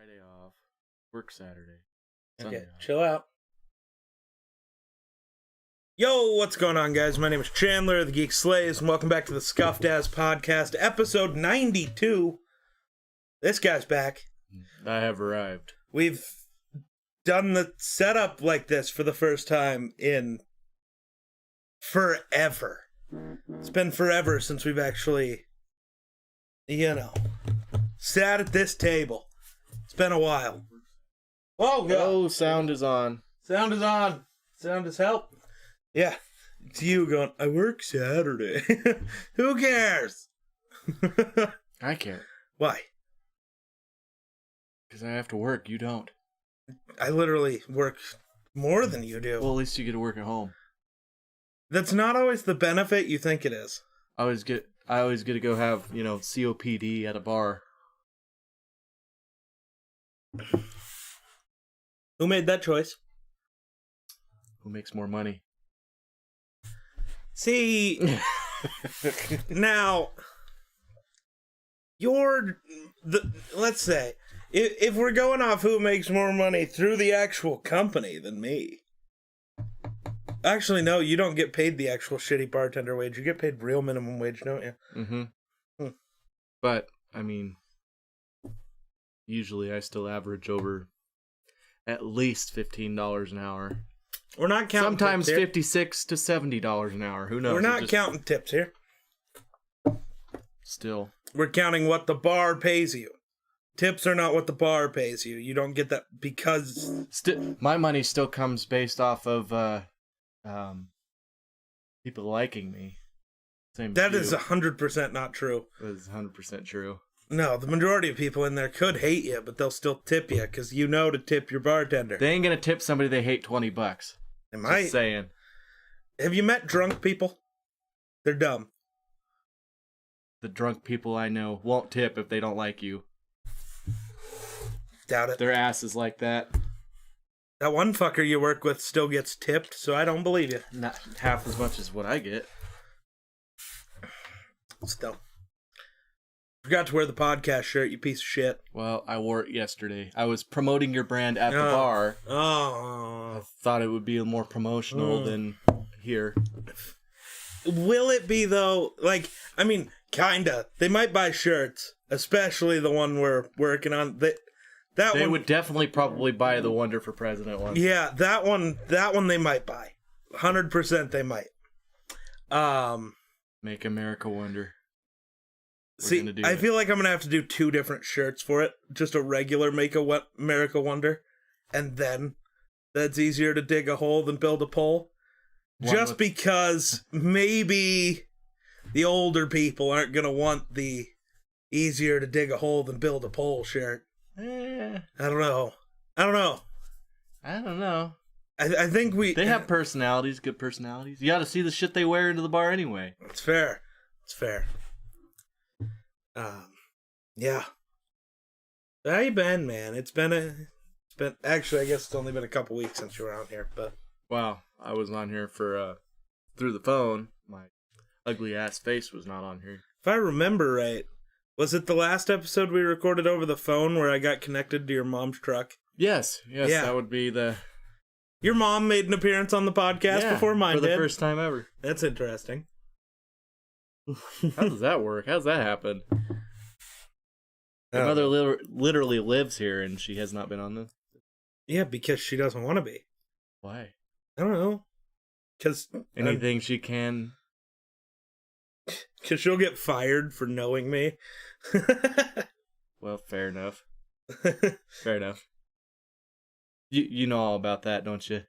Friday off. Work Saturday. Okay, Sunday off. chill out. Yo, what's going on, guys? My name is Chandler of the Geek Slays, and welcome back to the Scuffed Ass Podcast, episode 92. This guy's back. I have arrived. We've done the setup like this for the first time in forever. It's been forever since we've actually, sat at this table. It's been a while. Oh, God. Oh, sound is on. Sound is on. Sound is help. Yeah. It's you going, I work Saturday. Who cares? I care. Why? Because I have to work. You don't. I literally work more than you do. Well, at least you get to work at home. That's not always the benefit you think it is. I always get to go have, COPD at a bar. Who made that choice? Who makes more money? See, now, let's say, if we're going off who makes more money through the actual company than me. Actually, no, you don't get paid the actual shitty bartender wage. You get paid real minimum wage, don't you? Mm-hmm. But, usually I still average over at least $15 an hour. We're not counting sometimes tips here. $56 to $70 an hour. Who knows? We're not counting tips here. Still. We're counting what the bar pays you. Tips are not what the bar pays you. You don't get that because... my money still comes based off of people liking me. Same. That is 100% not true. That is 100% true. No, the majority of people in there could hate you, but they'll still tip you because you know to tip your bartender. They ain't gonna tip somebody they hate $20. They might. Just saying. Have you met drunk people? They're dumb. The drunk people I know won't tip if they don't like you. Doubt it. Their ass is like that. That one fucker you work with still gets tipped, so I don't believe you. Not half as much as what I get. Still. Forgot to wear the podcast shirt, you piece of shit. Well, I wore it yesterday. I was promoting your brand at the bar. Oh. I thought it would be more promotional than here. Will it be, though? Kinda. They might buy shirts, especially the one we're working on. They would definitely probably buy the Wunder for President one. Yeah, that one they might buy. 100% they might. Make America Wonder. I feel like I'm going to have to do two different shirts for it. Just a regular Make America Wonder. And then that's easier to dig a hole than build a pole. Because maybe the older people aren't going to want the easier to dig a hole than build a pole shirt. I don't know. I think they have personalities, good personalities. You got to see the shit they wear into the bar anyway. It's fair. Yeah. How you been, man? It's been actually, I guess it's only been a couple weeks since you were on here, but. Wow, I was on here for, through the phone. My ugly ass face was not on here. If I remember right, was it the last episode we recorded over the phone where I got connected to your mom's truck? Yes, yeah. That would be the... Your mom made an appearance on the podcast before mine did. For the first time ever. That's interesting. How does that work? How does that happen? My mother literally lives here and she has not been on this. Yeah, because she doesn't want to be. Why? I don't know. Because anything she can. Because she'll get fired for knowing me. Well, fair enough. Fair enough. You know all about that, don't you?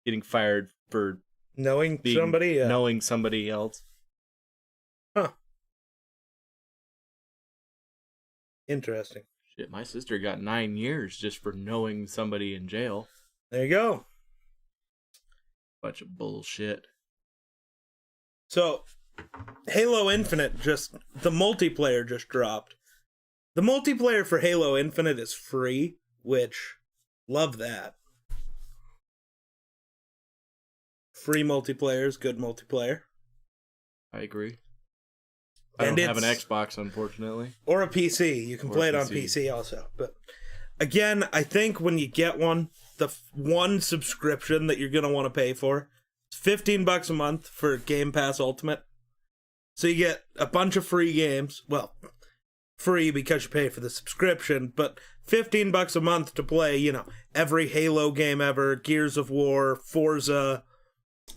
Getting fired for knowing somebody? Yeah. Knowing somebody else. Huh. Interesting. Shit, my sister got 9 years just for knowing somebody in jail. There you go. Bunch of bullshit. So, Halo Infinite the multiplayer just dropped. The multiplayer for Halo Infinite is free, which, love that. Free multiplayer is good multiplayer. I agree. I don't have an Xbox, unfortunately. Or a PC. You can play it on PC also. But Again, I think when you get one, the one subscription that you're going to want to pay for is $15 a month for Game Pass Ultimate. So you get a bunch of free games. Well, free because you pay for the subscription, but $15 a month to play, you know, every Halo game ever, Gears of War, Forza,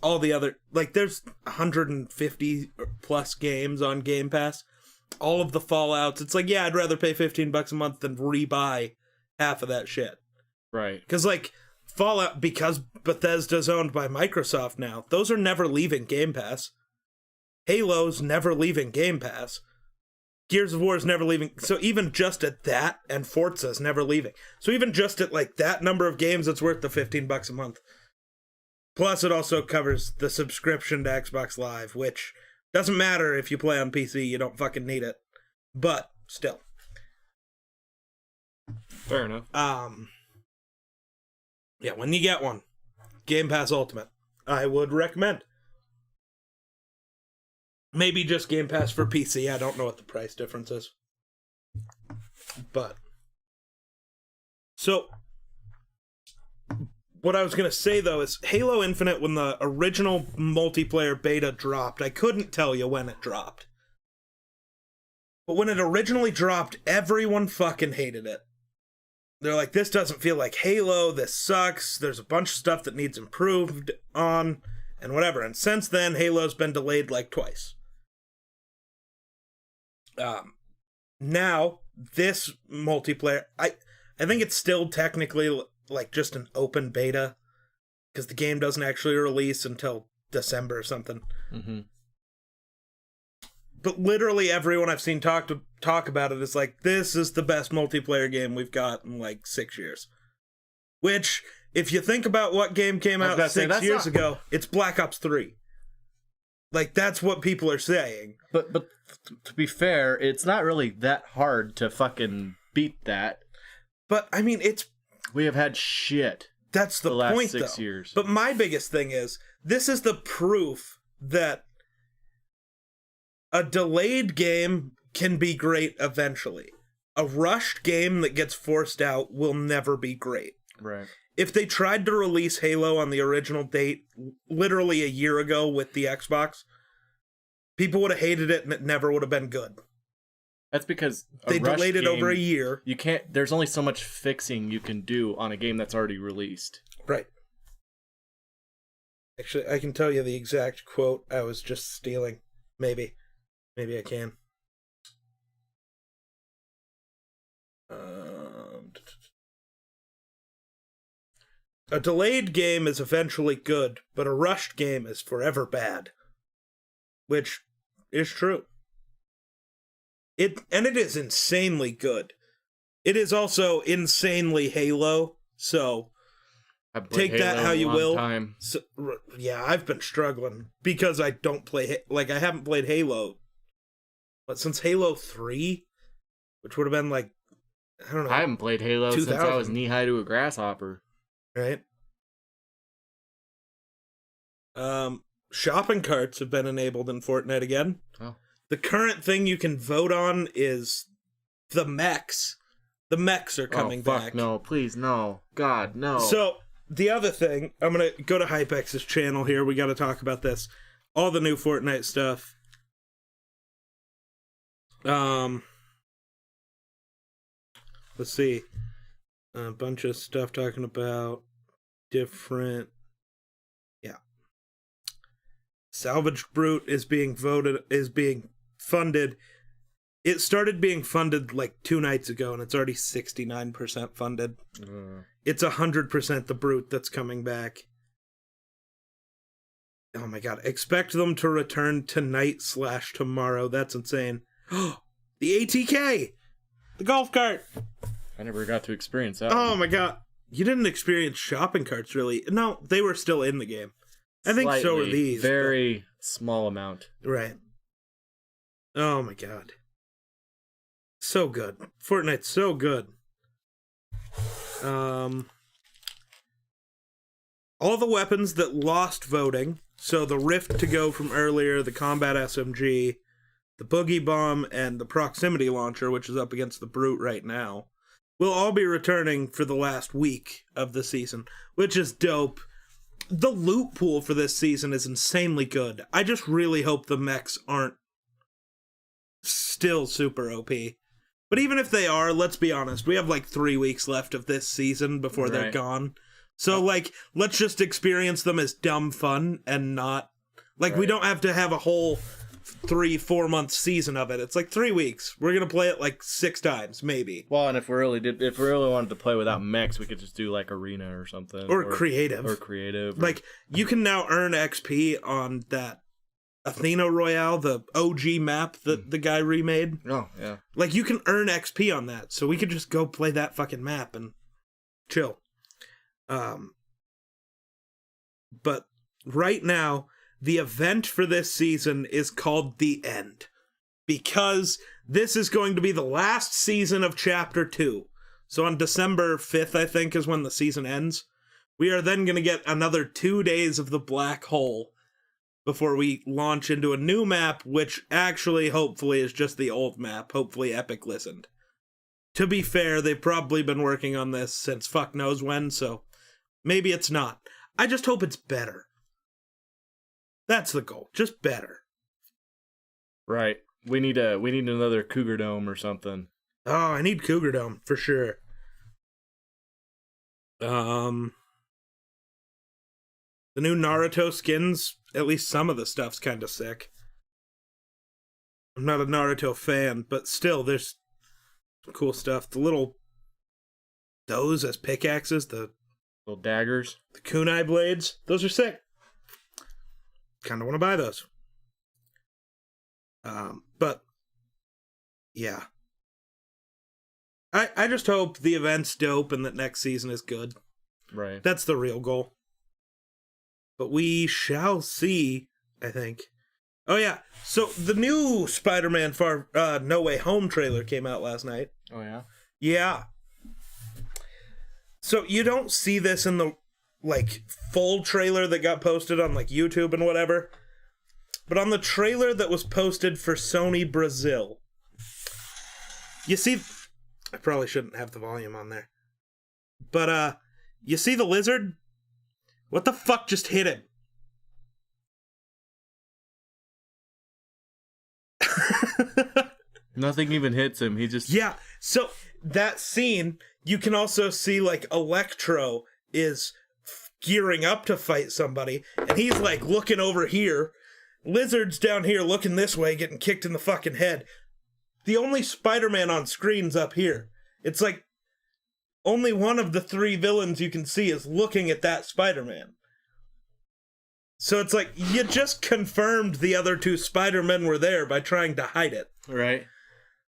all the other, like, there's 150 plus games on Game Pass. All of the Fallouts. It's like, yeah, I'd rather pay $15 a month than rebuy half of that shit. Right. Because, like, Fallout, because Bethesda's owned by Microsoft now, those are never leaving Game Pass. Halo's never leaving Game Pass. Gears of War is never leaving. So even just at that, and Forza's never leaving. So even just at, like, that number of games, it's worth the $15 a month. Plus, it also covers the subscription to Xbox Live, which doesn't matter if you play on PC. You don't fucking need it. But, still. Fair enough. Yeah, when you get one, Game Pass Ultimate, I would recommend. Maybe just Game Pass for PC. I don't know what the price difference is. But. So. What I was going to say, though, is Halo Infinite, when the original multiplayer beta dropped, I couldn't tell you when it dropped. But when it originally dropped, everyone fucking hated it. They're like, this doesn't feel like Halo, this sucks, there's a bunch of stuff that needs improved on, and whatever. And since then, Halo's been delayed like twice. Now, this multiplayer, I think it's still technically like just an open beta, because the game doesn't actually release until December or something. Mm-hmm. But literally everyone I've seen talk about it is like, this is the best multiplayer game we've got in like 6 years. Which, if you think about what game came out 6 years ago, it's Black Ops 3. Like, that's what people are saying. But to be fair, it's not really that hard to fucking beat that. But, I mean, we have had shit. That's the last point, 6 though. years. But my biggest thing is, this is the proof that a delayed game can be great eventually. A rushed game that gets forced out will never be great. Right. If they tried to release Halo on the original date, literally a year ago with the Xbox, people would have hated it and it never would have been good. That's because they delayed it over a year. You can't. There's only so much fixing you can do on a game that's already released. Right. Actually, I can tell you the exact quote I was just stealing. Maybe I can. A delayed game is eventually good, but a rushed game is forever bad. Which is true. It is insanely good. It is also insanely Halo, so take that how you will. So, yeah, I've been struggling because I don't play, like, I haven't played Halo, but since Halo 3, which would have been like, I don't know. I haven't played Halo since I was knee-high to a grasshopper. Right? Shopping carts have been enabled in Fortnite again. Oh. The current thing you can vote on is the mechs. The mechs are coming back. No, please, no. God, no. So, the other thing, I'm going to go to HypeX's channel here. We got to talk about this. All the new Fortnite stuff. Let's see. A bunch of stuff talking about different... Yeah. Salvage Brute is being funded. It started being funded like 2 nights ago, and it's already 69% funded. It's 100% the Brute that's coming back. Oh my god. Expect them to return tonight/tomorrow. That's insane. The ATK! The golf cart! I never got to experience that. Oh my god. You didn't experience shopping carts, really. No, they were still in the game. I think so are these. Very small amount. Right. Oh my god. So good. Fortnite's so good. All the weapons that lost voting, so the Rift to go from earlier, the Combat SMG, the Boogie Bomb, and the Proximity Launcher, which is up against the Brute right now, we'll all be returning for the last week of the season, which is dope. The loot pool for this season is insanely good. I just really hope the mechs aren't still super OP. But even if they are, let's be honest, we have like 3 weeks left of this season before they're gone. So, like, let's just experience them as dumb fun and not... Like, we don't have to have a whole 3-4 month season of it. It's like 3 weeks. We're gonna play it like 6 times, maybe. Well, and if we really wanted to play without mechs, we could just do like arena or something. Or creative. Like, you can now earn XP on that Athena Royale, the OG map that the guy remade. Oh, yeah. Like, you can earn XP on that, so we could just go play that fucking map and chill. But right now, the event for this season is called The End, because this is going to be the last season of Chapter 2. So on December 5th, I think, is when the season ends. We are then going to get another 2 days of the Black Hole before we launch into a new map, which actually, hopefully, is just the old map. Hopefully Epic listened. To be fair, they've probably been working on this since fuck knows when, so maybe it's not. I just hope it's better. That's the goal. Just better. Right. We need another Cougar Dome or something. Oh, I need Cougar Dome for sure. The new Naruto skins, at least some of the stuff's kind of sick. I'm not a Naruto fan, but still, there's cool stuff. Those as pickaxes, the little daggers, the kunai blades, those are sick. Kind of want to buy those. But yeah, I just hope the event's dope and that next season is good. Right. That's the real goal. But we shall see, I think. Oh yeah, so the new Spider-Man No Way Home trailer came out last night. Oh yeah? Yeah. So you don't see this in the, like, full trailer that got posted on, like, YouTube and whatever. But on the trailer that was posted for Sony Brazil, you see... I probably shouldn't have the volume on there. But, you see the lizard? What the fuck just hit him? Nothing even hits him. He just... Yeah, so that scene, you can also see, like, Electro is gearing up to fight somebody, and he's, like, looking over here. Lizard's down here looking this way, getting kicked in the fucking head. The only Spider-Man on screen's up here. It's like, only one of the 3 villains you can see is looking at that Spider-Man. So it's like, you just confirmed the other 2 Spider-Men were there by trying to hide it. Right.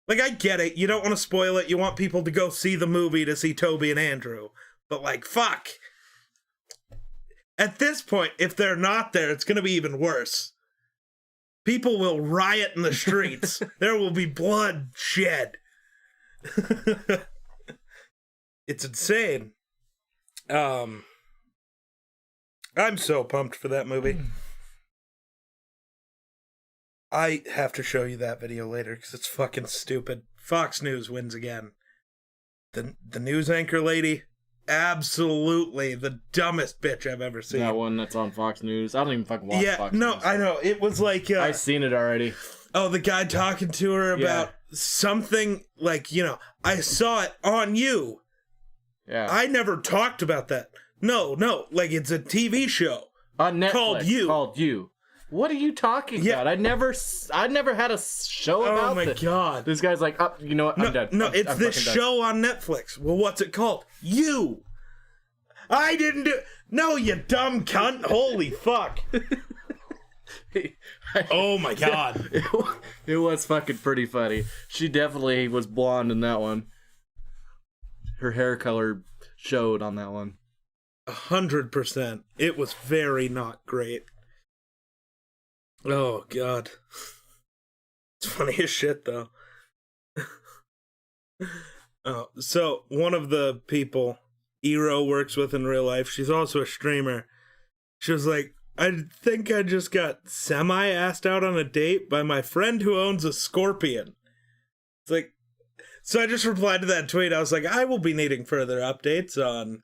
Like, I get it. You don't want to spoil it. You want people to go see the movie to see Toby and Andrew. But, like, fuck. At this point, if they're not there, it's going to be even worse. People will riot in the streets. There will be blood shed. It's insane. I'm so pumped for that movie. I have to show you that video later because it's fucking stupid. Fox News wins again. The news anchor lady, absolutely the dumbest bitch I've ever seen. That one that's on Fox News. I don't even fucking watch Fox News. Yeah, no, I know. It was like... I've seen it already. Oh, the guy talking to her about something like, I saw it on you. Yeah. I never talked about that. No, like it's a TV show. On Netflix. Called You. What are you talking about? I never had a show about Oh my this. God. This guy's like, you know what? I'm done. No, it's I'm this show on Netflix. Well, what's it called? You. I didn't do... No, you dumb cunt. Holy fuck. Oh my God. It was fucking pretty funny. She definitely was blonde in that one. Her hair color showed on that one. 100%. It was very not great. Oh, God. It's funny as shit, though. Oh, so one of the people Ero works with in real life, she's also a streamer. She was like, I think I just got semi-asked out on a date by my friend who owns a scorpion. It's like, So I just replied to that tweet. I was like, I will be needing further updates on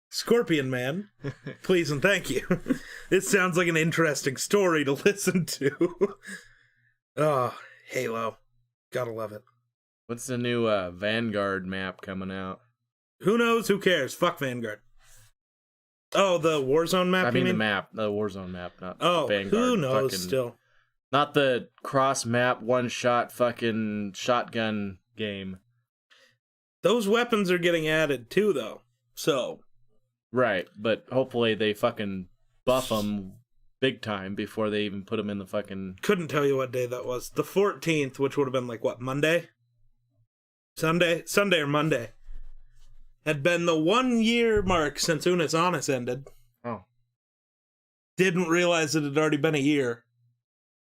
Scorpion Man. Please and thank you. It sounds like an interesting story to listen to. Oh, Halo. Gotta love it. What's the new Vanguard map coming out? Who knows? Who cares? Fuck Vanguard. Oh, the Warzone map, I mean the map. The Warzone map, not Vanguard. Who knows still? Not the cross-map, one-shot fucking shotgun game. Those weapons are getting added too, though. So... Right, but hopefully they fucking buff them big time before they even put them in the fucking... Couldn't tell you what day that was. The 14th, which would have been like, what, Monday? Sunday or Monday. Had been the 1 year mark since Unis Honest ended. Oh. Didn't realize it had already been a year.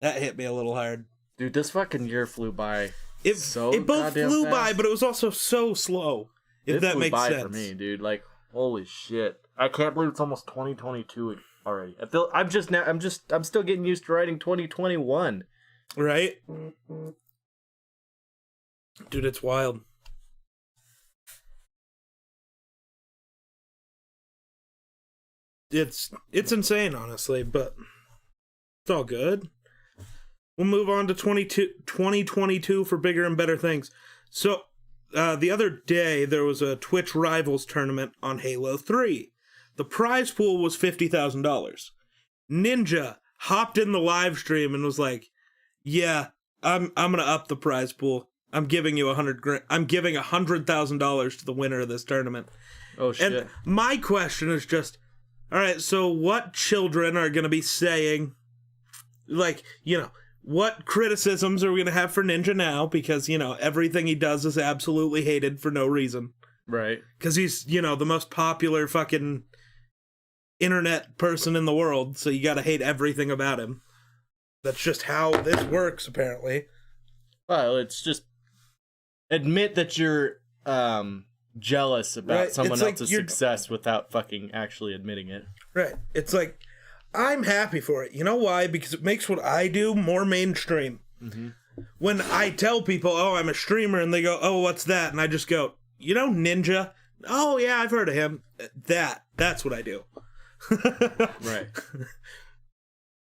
That hit me a little hard. Dude, this fucking year flew by. It both flew fast. by, but it was also so slow. If that makes sense. It flew by for me, dude. Like, holy shit! I can't believe it's almost 2022 already. I'm still getting used to writing 2021. Right, dude. It's wild. It's insane, honestly, but it's all good. We'll move on to 2022 for bigger and better things. So, the other day, there was a Twitch Rivals tournament on Halo 3. The prize pool was $50,000. Ninja hopped in the live stream and was like, yeah, I'm gonna up the prize pool. I'm giving you I'm giving $100,000 to the winner of this tournament. Oh, shit. And my question is just, all right, so what children are gonna be saying, like, what criticisms are we going to have for Ninja now? Because, everything he does is absolutely hated for no reason. Right. Because he's, the most popular fucking internet person in the world, so you got to hate everything about him. That's just how this works, apparently. Well, it's just admit that you're jealous about someone else's success without fucking actually admitting it. Right. It's like, I'm happy for it. You know why? Because it makes what I do more mainstream. Mm-hmm. When I tell people, oh, I'm a streamer, and they go, oh, what's that? And I just go, Ninja? Oh, yeah, I've heard of him. That's what I do. Right.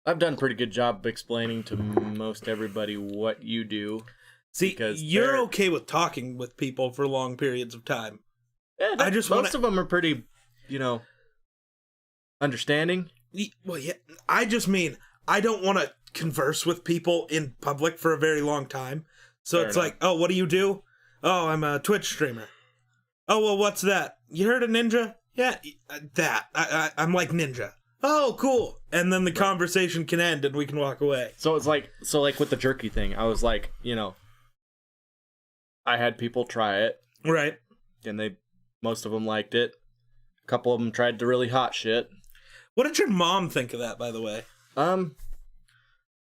I've done a pretty good job of explaining to most everybody what you do. See, you're okay with talking with people for long periods of time. Yeah, most of them are pretty, understanding. Well, yeah, I just mean, I don't want to converse with people in public for a very long time. So it's like, oh, what do you do? Oh, I'm a Twitch streamer. Oh, well, what's that? You heard of Ninja? Yeah, that. I'm like Ninja. Oh, cool. And then the conversation can end and we can walk away. So it's like, with the jerky thing, I was like, I had people try it. Right. And most of them liked it. A couple of them tried the really hot shit. What did your mom think of that, by the way?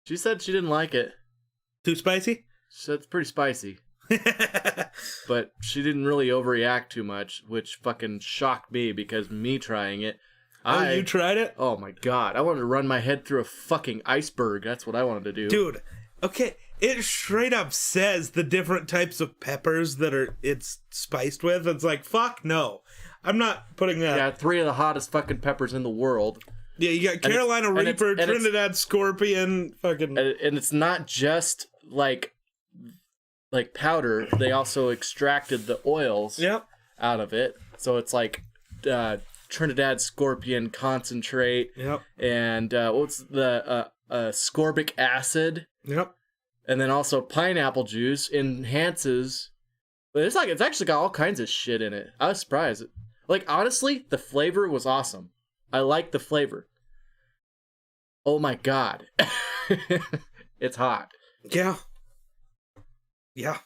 She said she didn't like it. Too spicy? She said it's pretty spicy. But she didn't really overreact too much, which fucking shocked me because me trying it. You tried it? Oh my god, I wanted to run my head through a fucking iceberg. That's what I wanted to do. Dude, okay, it straight up says the different types of peppers that it's spiced with. It's like, fuck no. I'm not putting that. Yeah, 3 of the hottest fucking peppers in the world. Yeah, you got Carolina Reaper, Trinidad Scorpion, fucking. And it's not just like powder. They also extracted the oils out of it. So it's like Trinidad Scorpion concentrate. Yep. And what's the ascorbic acid? Yep. And then also pineapple juice enhances. But it's actually got all kinds of shit in it. I was surprised. Like, honestly, the flavor was awesome. I like the flavor. Oh my god. It's hot. Yeah. Yeah.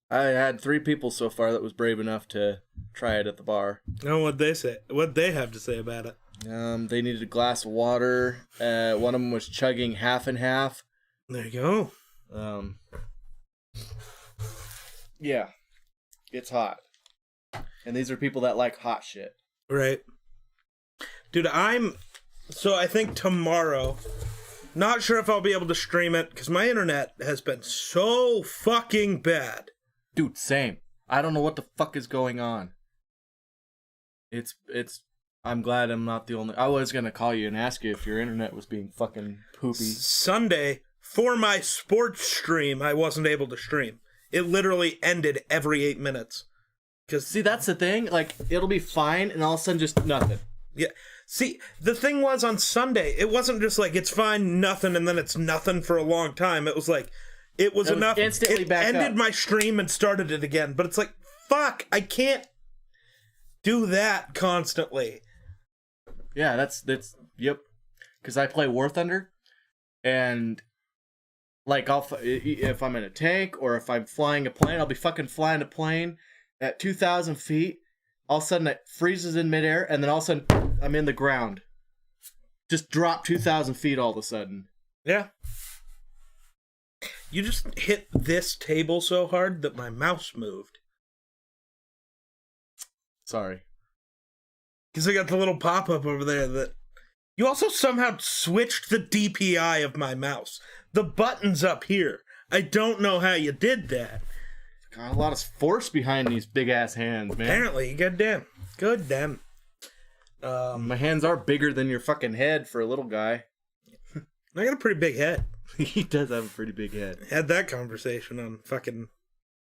I had 3 people so far that was brave enough to try it at the bar. Oh, what'd they say? What'd they have to say about it? They needed a glass of water. One of them was chugging half and half. There you go. Yeah. It's hot. And these are people that like hot shit. Right. Dude, I think tomorrow, not sure if I'll be able to stream it, because my internet has been so fucking bad. Dude, same. I don't know what the fuck is going on. It's I'm glad I'm not the only... I was going to call you and ask you if your internet was being fucking poopy. Sunday, for my sports stream, I wasn't able to stream. It literally ended every 8 minutes. See, that's the thing. Like, it'll be fine, and all of a sudden just nothing. Yeah. See, the thing was on Sunday, it wasn't just like, it's fine, nothing, and then it's nothing for a long time. It was like, it was enough. Instantly it ended my stream and started it again. But it's like, fuck, I can't do that constantly. Yeah, that's yep. Because I play War Thunder, and like if I'm in a tank or if I'm flying a plane, I'll be fucking flying a plane at 2,000 feet. All of a sudden it freezes in midair, and then all of a sudden I'm in the ground. Just drop 2,000 feet all of a sudden. Yeah. You just hit this table so hard that my mouse moved. Sorry. Because I got the little pop-up over there that... You also somehow switched the DPI of my mouse. The button's up here. I don't know how you did that. Got a lot of force behind these big-ass hands, man. Apparently, goddamn. Good damn. My hands are bigger than your fucking head for a little guy. I got a pretty big head. He does have a pretty big head. Had that conversation on fucking...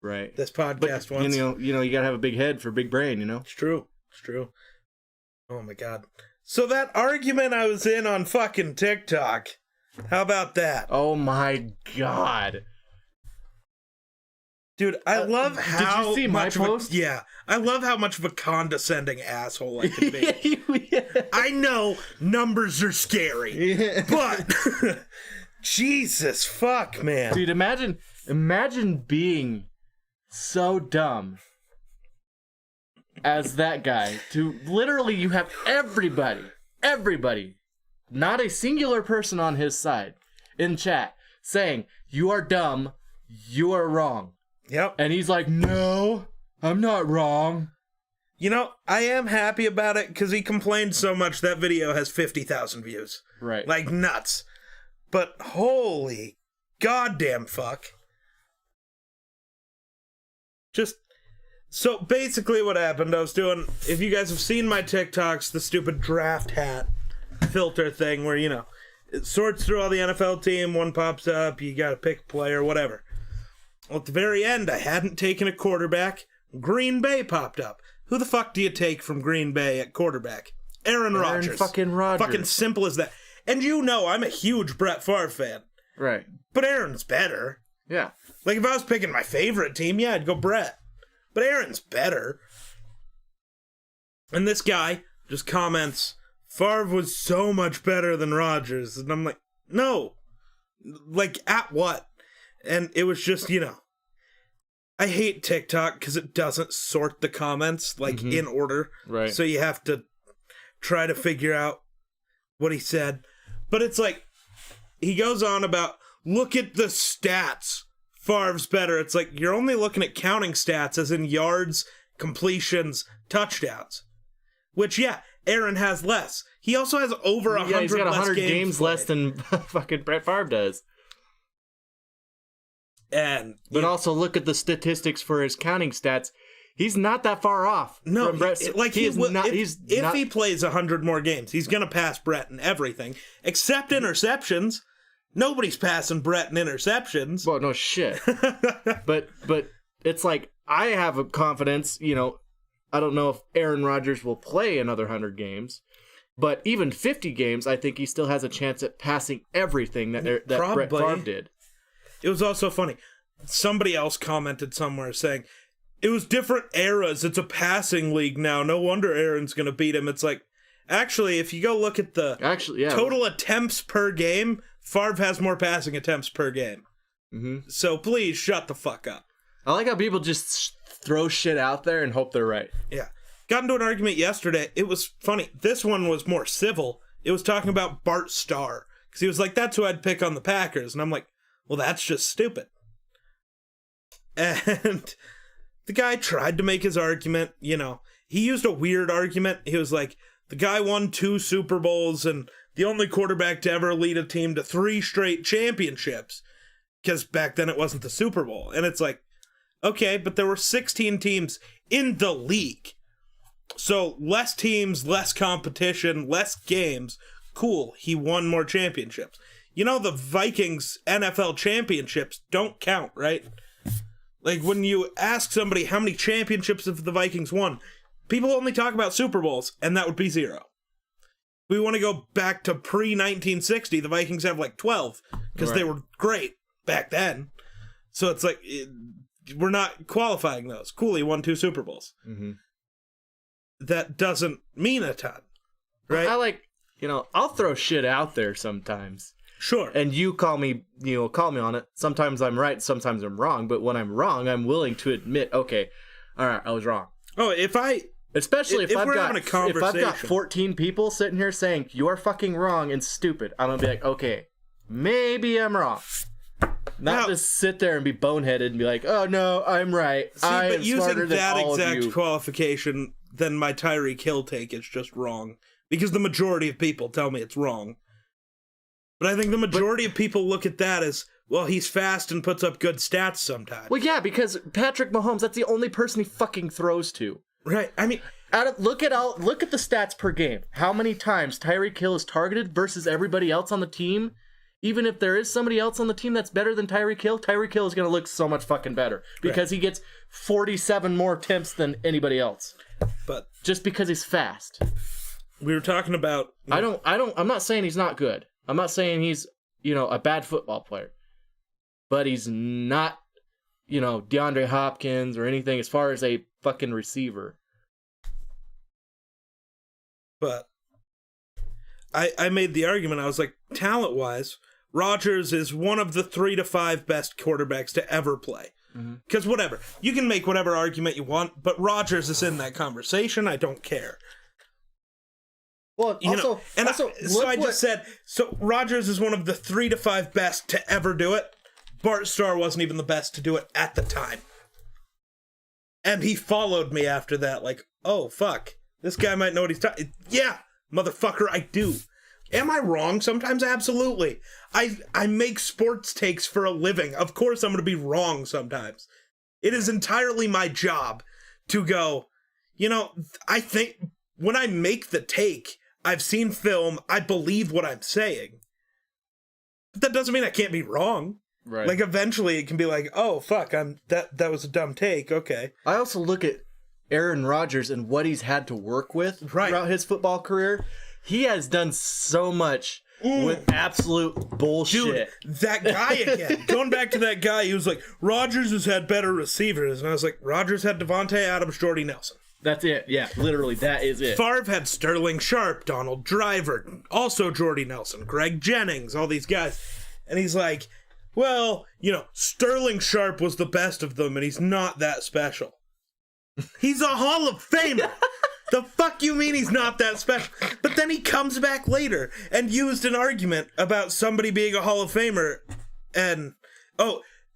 Right. This podcast but, once. You know, you gotta have a big head for a big brain, you know? It's true. It's true. Oh my god. So that argument I was in on fucking TikTok, how about that? Oh my god. Dude, I love how... Did you see my post? Yeah. I love how much of a condescending asshole I can be. Yeah. I know numbers are scary, but... Jesus fuck, man. Dude, imagine being so dumb as that guy to literally you have everybody, not a singular person on his side in chat saying, you are dumb, you are wrong. Yep. And he's like, no, I'm not wrong. You know, I am happy about it because he complained so much that video has 50,000 views. Right. Like nuts. But holy goddamn fuck. Just, so basically what happened, I was doing, if you guys have seen my TikToks, the stupid draft hat filter thing where, you know, it sorts through all the NFL team, one pops up, you gotta pick a player, whatever. Well, at the very end, I hadn't taken a quarterback, Green Bay popped up. Who the fuck do you take from Green Bay at quarterback? Aaron Rodgers. Fucking Rodgers. Fucking simple as that. And you know I'm a huge Brett Favre fan. Right. But Aaron's better. Yeah. Like, if I was picking my favorite team, yeah, I'd go Brett. But Aaron's better. And this guy just comments, Favre was so much better than Rodgers. And I'm like, no. Like, at what? And it was just, you know, I hate TikTok because it doesn't sort the comments, like, in order. Right. So you have to try to figure out what he said. But it's like, he goes on about, look at the stats. Favre's better. It's like, you're only looking at counting stats, as in yards, completions, touchdowns. Which, yeah, Aaron has less. He also has over 100 he's got 100 games played. less than fucking Brett Favre does. But also look at the statistics for his counting stats. He's not that far off. No, from Brett. If he plays 100 more games, he's going to pass Brett in everything, except interceptions. Nobody's passing Brett in interceptions. Well, no shit. but it's like, I have a confidence, you know, I don't know if Aaron Rodgers will play another 100 games, but even 50 games, I think he still has a chance at passing everything that Brett Favre did. It was also funny. Somebody else commented somewhere saying, it was different eras. It's a passing league now. No wonder Aaron's going to beat him. It's like, actually, if you go look at the total attempts per game, Favre has more passing attempts per game. Mm-hmm. So please shut the fuck up. I like how people just throw shit out there and hope they're right. Yeah. Got into an argument yesterday. It was funny. This one was more civil. It was talking about Bart Starr. Because he was like, that's who I'd pick on the Packers. And I'm like, well, that's just stupid. And the guy tried to make his argument, you know. He used a weird argument. He was like, the guy won 2 Super Bowls and the only quarterback to ever lead a team to 3 straight championships. Because back then it wasn't the Super Bowl. And it's like, Okay, but there were 16 teams in the league. So less teams, less competition, less games. Cool, he won more championships. You know, the Vikings NFL championships don't count, right? Like, when you ask somebody how many championships have the Vikings won, people only talk about Super Bowls, and that would be 0. We want to go back to pre-1960, the Vikings have like 12, because they were great back then. So it's like, we're not qualifying those. Cool, he won 2 Super Bowls. Mm-hmm. That doesn't mean a ton, right? I'll throw shit out there sometimes. Sure. And you call me on it. Sometimes I'm right, sometimes I'm wrong. But when I'm wrong, I'm willing to admit, okay, all right, I was wrong. Oh, Especially if I've got 14 people sitting here saying you're fucking wrong and stupid, I'm gonna be like, okay, maybe I'm wrong. Not just sit there and be boneheaded and be like, oh no, I'm right. I am smarter than all of you. Using that exact qualification, then my Tyreek Hill take is just wrong, because the majority of people tell me it's wrong. But I think the majority of people look at that as, well, he's fast and puts up good stats sometimes. Well, yeah, because Patrick Mahomes, that's the only person he fucking throws to. Right. I mean, look at the stats per game. How many times Tyreek Hill is targeted versus everybody else on the team? Even if there is somebody else on the team that's better than Tyreek Hill is going to look so much fucking better because he gets 47 more attempts than anybody else. But just because he's fast. We were talking about. I'm not saying he's not good. I'm not saying he's, a bad football player. But he's not, DeAndre Hopkins or anything as far as a fucking receiver. But I made the argument. I was like, talent-wise, Rodgers is one of the 3 to 5 best quarterbacks to ever play. Because whatever. You can make whatever argument you want, but Rodgers is in that conversation. I don't care. Well, I just said, so Rodgers is one of the 3 to 5 best to ever do it. Bart Starr wasn't even the best to do it at the time. And he followed me after that, like, oh, fuck. This guy might know what he's talking. Yeah, motherfucker, I do. Am I wrong sometimes? Absolutely. I make sports takes for a living. Of course I'm going to be wrong sometimes. It is entirely my job to go, I think when I make the take, I've seen film, I believe what I'm saying. But that doesn't mean I can't be wrong. Right. Like, eventually it can be like, oh, fuck, that was a dumb take, okay. I also look at Aaron Rodgers and what he's had to work with throughout his football career. He has done so much with absolute bullshit. Dude, that guy again. Going back to that guy, he was like, Rodgers has had better receivers. And I was like, Rodgers had Devontae Adams, Jordy Nelson. That's it. Yeah, literally, that is it. Favre had Sterling Sharp, Donald Driver, also Jordy Nelson, Greg Jennings, all these guys. And he's like, well, Sterling Sharp was the best of them, and he's not that special. He's a Hall of Famer. The fuck you mean he's not that special? But then he comes back later and used an argument about somebody being a Hall of Famer, and,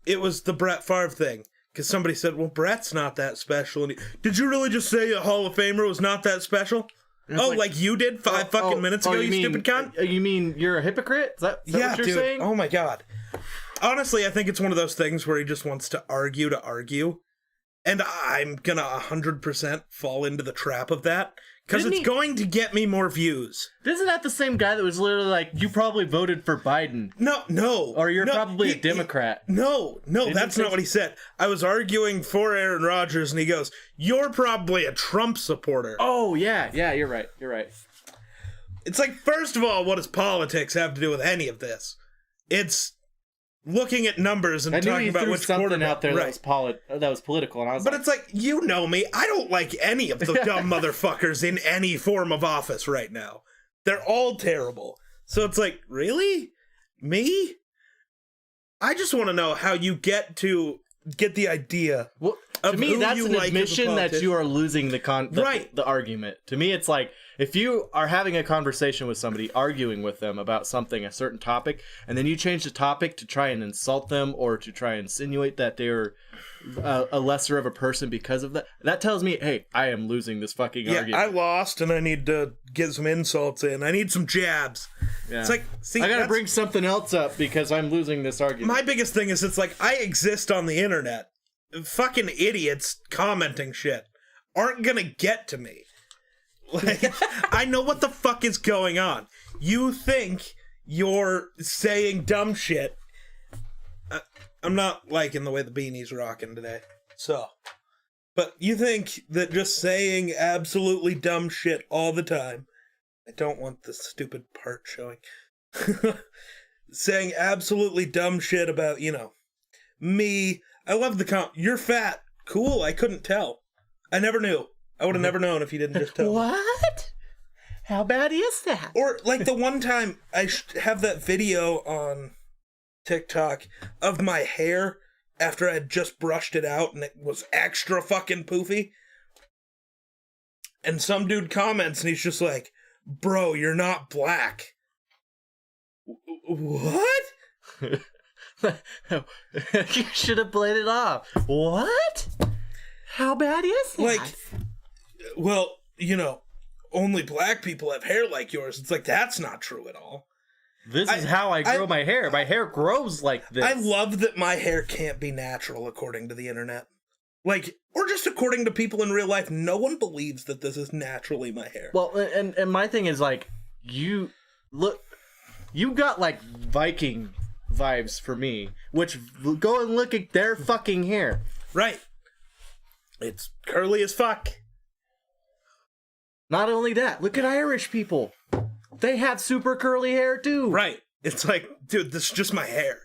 it was the Brett Favre thing. Because somebody said, well, Brett's not that special. And did you really just say a Hall of Famer was not that special? Like you did 5 fucking minutes ago, you stupid cunt? You mean you're a hypocrite? Is that what you're saying? Oh my god. Honestly, I think it's one of those things where he just wants to argue. And I'm gonna 100% fall into the trap of that. Because it's going to get me more views. Isn't that the same guy that was literally like, you probably voted for Biden? No. Or you're probably a Democrat. No, that's not what he said. I was arguing for Aaron Rodgers, and he goes, you're probably a Trump supporter. Oh, yeah, you're right. It's like, first of all, what does politics have to do with any of this? It's looking at numbers and talking about which something out there that was political, and I was but it's like, you know me, I don't like any of the dumb motherfuckers in any form of office right now. They're all terrible. So it's like, really? Me? I just want to know how you get the idea. Well, to me, that's an admission that you are losing the argument. To me, it's like, if you are having a conversation with somebody, arguing with them about something, a certain topic, and then you change the topic to try and insult them or to try and insinuate that they're a lesser of a person because of that, that tells me, hey, I am losing this fucking argument. I lost and I need to get some insults in. I need some jabs. Yeah. It's like, see, I gotta bring something else up because I'm losing this argument. My biggest thing is, it's like, I exist on the internet. fucking idiots commenting shit aren't gonna get to me. Like, I know what the fuck is going on. You think you're saying dumb shit. I'm not liking the way the beanie's rocking today. So, but you think that just saying absolutely dumb shit all the time, I don't want the stupid part showing, saying absolutely dumb shit about, me. I love the you're fat. Cool, I couldn't tell. I never knew. I would have never known if you didn't just tell me. What? How bad is that? Or, like, the one time I have that video on TikTok of my hair after I had just brushed it out and it was extra fucking poofy. And some dude comments and he's just like, bro, you're not black. What? You should have played it off. What? How bad is that? Like, well, only black people have hair like yours. It's like, that's not true at all. This is how I grow my hair. My hair grows like this. I love that my hair can't be natural according to the internet. Like, or just according to people in real life. No one believes that this is naturally my hair. Well, and my thing is, like, you got, like, Viking vibes for me, which, go and look at their fucking hair. Right. It's curly as fuck. Not only that, look at Irish people. They have super curly hair, too. Right. It's like, dude, this is just my hair.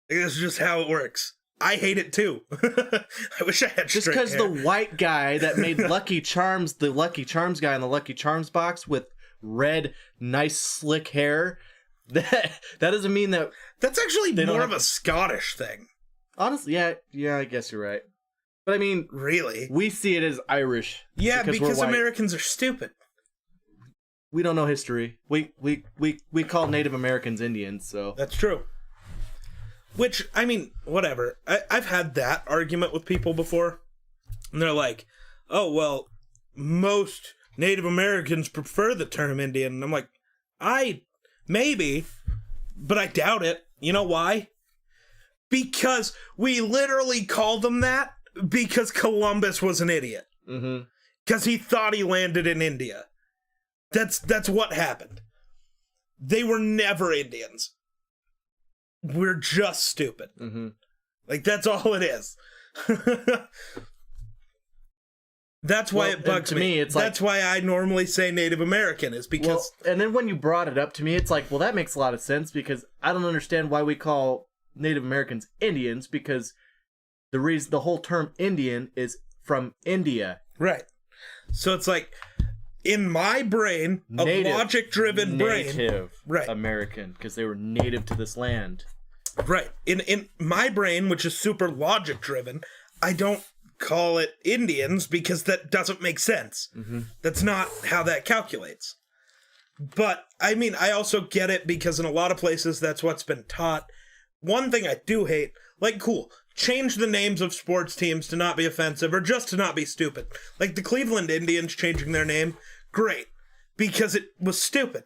This is just how it works. I hate it, too. I wish I had just straight hair. Just because the white guy that made Lucky Charms, the Lucky Charms guy in the Lucky Charms box with red, nice, slick hair, that doesn't mean that... That's actually more of a Scottish thing. Honestly, yeah, I guess you're right. But I mean... Really? We see it as Irish. Yeah, because Americans are stupid. We don't know history. We call Native Americans Indians, so... That's true. Which, I mean, whatever. I've had that argument with people before. And they're like, oh, well, most Native Americans prefer the term Indian. And I'm like, maybe, but I doubt it. You know why? Because we literally call them that because Columbus was an idiot. Mm-hmm. Because he thought he landed in India. That's what happened. They were never Indians. We're just stupid. Mm-hmm. Like, that's all it is. That's why it bugs me. That's why I normally say Native American, is because... Well, and then when you brought it up to me, it's like, well, that makes a lot of sense, because I don't understand why we call Native Americans Indians, because the whole term Indian is from India. Right. So it's like, in my brain, a logic-driven brain... Native American, because they were native to this land. Right. In my brain, which is super logic-driven, I don't call it Indians because that doesn't make sense. Mm-hmm. That's not how that calculates. But, I mean, I also get it because in a lot of places that's what's been taught. One thing I do hate, like, cool, change the names of sports teams to not be offensive or just to not be stupid. Like the Cleveland Indians changing their name, great, because it was stupid.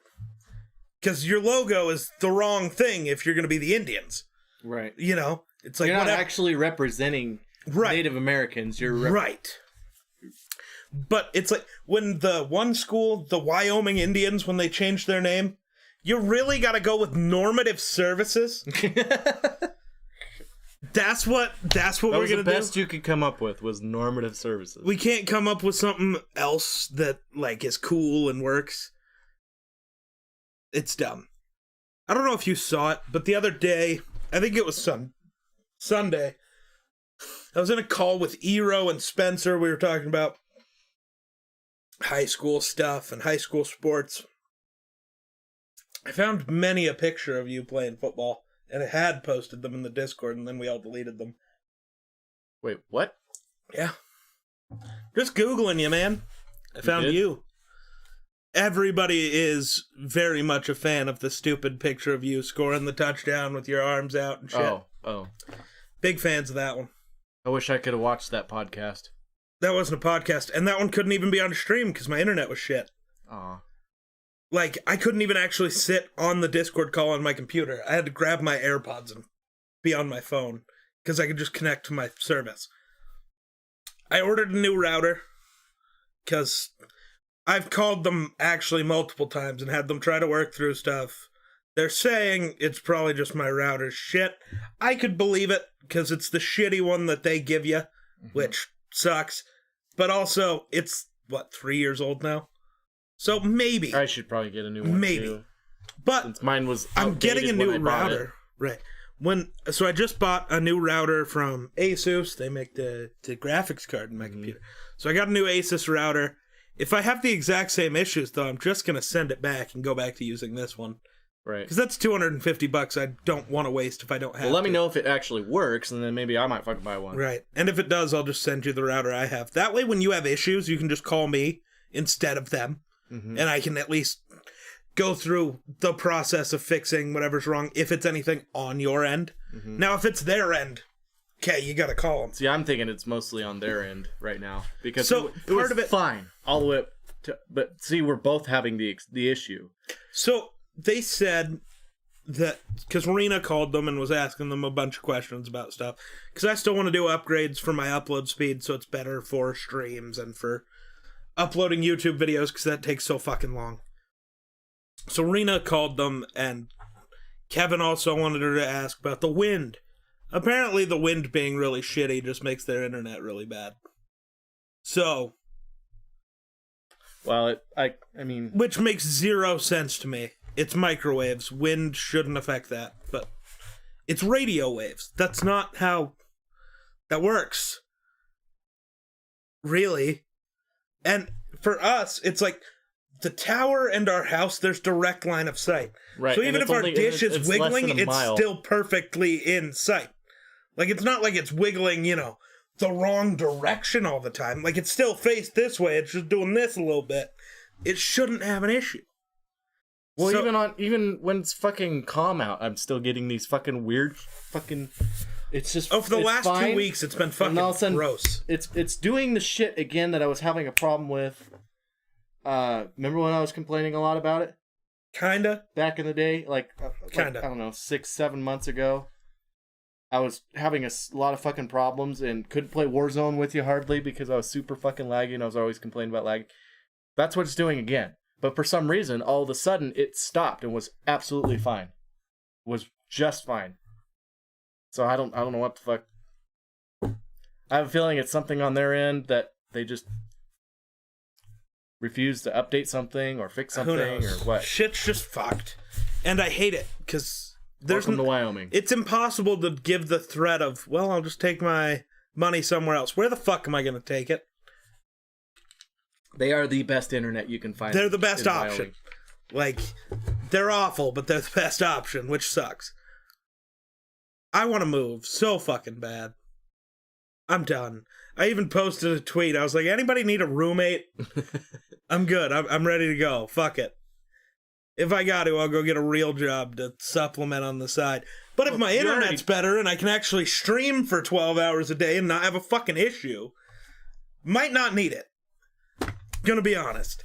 Because your logo is the wrong thing if you're going to be the Indians. Right. It's like, you're not actually representing Native Americans. You're right. But it's like when the one school, the Wyoming Indians, when they changed their name, you really got to go with normative services. That's what we're going to do. The best you could come up with was normative services. We can't come up with something else that, like, is cool and works. It's dumb. I don't know if you saw it, but the other day, I think it was Sunday, I was in a call with Eero and Spencer. We were talking about high school stuff and high school sports. I found many a picture of you playing football, and I had posted them in the Discord, and then we all deleted them. Wait, what? Yeah. Just Googling you, man. I found you. Everybody is very much a fan of the stupid picture of you scoring the touchdown with your arms out and shit. Oh. Big fans of that one. I wish I could have watched that podcast. That wasn't a podcast, and that one couldn't even be on a stream because my internet was shit. Aw. Like, I couldn't even actually sit on the Discord call on my computer. I had to grab my AirPods and be on my phone because I could just connect to my service. I ordered a new router because I've called them actually multiple times and had them try to work through stuff. They're saying it's probably just my router's shit. I could believe it because it's the shitty one that they give you, which sucks. But also, it's, 3 years old now? So maybe. I should probably get a new one, too. But since mine was I'm getting a new router. Right. So I just bought a new router from Asus. They make the graphics card in my computer. So I got a new Asus router. If I have the exact same issues, though, I'm just going to send it back and go back to using this one. Right. Because that's $250 I don't want to waste if I don't have Well, let me know if it actually works, and then maybe I might fucking buy one. Right. And if it does, I'll just send you the router I have. That way, when you have issues, you can just call me instead of them. And I can at least go through the process of fixing whatever's wrong, if it's anything on your end. Now, if it's their end, okay, you gotta call them. See, I'm thinking it's mostly on their end right now. Because so it was fine all the way up to... But see, we're both having the issue. So, they said that... Because Marina called them and was asking them a bunch of questions about stuff. Because I still want to do upgrades for my upload speed, so it's better for streams and for uploading YouTube videos, because that takes so fucking long. So Rena called them, and Kevin also wanted her to ask about the wind. Apparently the wind being really shitty just makes their internet really bad. So... Well, I mean... Which makes zero sense to me. It's microwaves. Wind shouldn't affect that. But it's radio waves. That's not how that works. Really. And for us, it's like... The tower and our house, there's direct line of sight. Right. So even if our dish is wiggling, it's still perfectly in sight. Like, it's not like it's wiggling, the wrong direction all the time. Like, it's still faced this way. It's just doing this a little bit. It shouldn't have an issue. Well, even when it's fucking calm out, I'm still getting these fucking weird fucking... It's just... Oh, for the last 2 weeks, it's been fucking gross. It's doing the shit again that I was having a problem with. Remember when I was complaining a lot about it? Kinda. Back in the day? Kinda. I don't know, 6-7 months ago. I was having a lot of fucking problems and couldn't play Warzone with you hardly because I was super fucking laggy and I was always complaining about lag. That's what it's doing again. But for some reason, all of a sudden, it stopped and was absolutely fine. Was just fine. So I don't know what the fuck. I have a feeling it's something on their end that they just refuse to update something or fix something or what. Shit's just fucked. And I hate it because welcome to Wyoming. It's impossible to give the threat of, well, I'll just take my money somewhere else. Where the fuck am I going to take it? They are the best internet you can find. They're the best option. Like, they're awful, but they're the best option, which sucks. I want to move so fucking bad. I'm done. I even posted a tweet. I was like, anybody need a roommate? I'm good. I'm ready to go. Fuck it. If I got to, I'll go get a real job to supplement on the side. But if my internet's better and I can actually stream for 12 hours a day and not have a fucking issue, might not need it. Gonna be honest.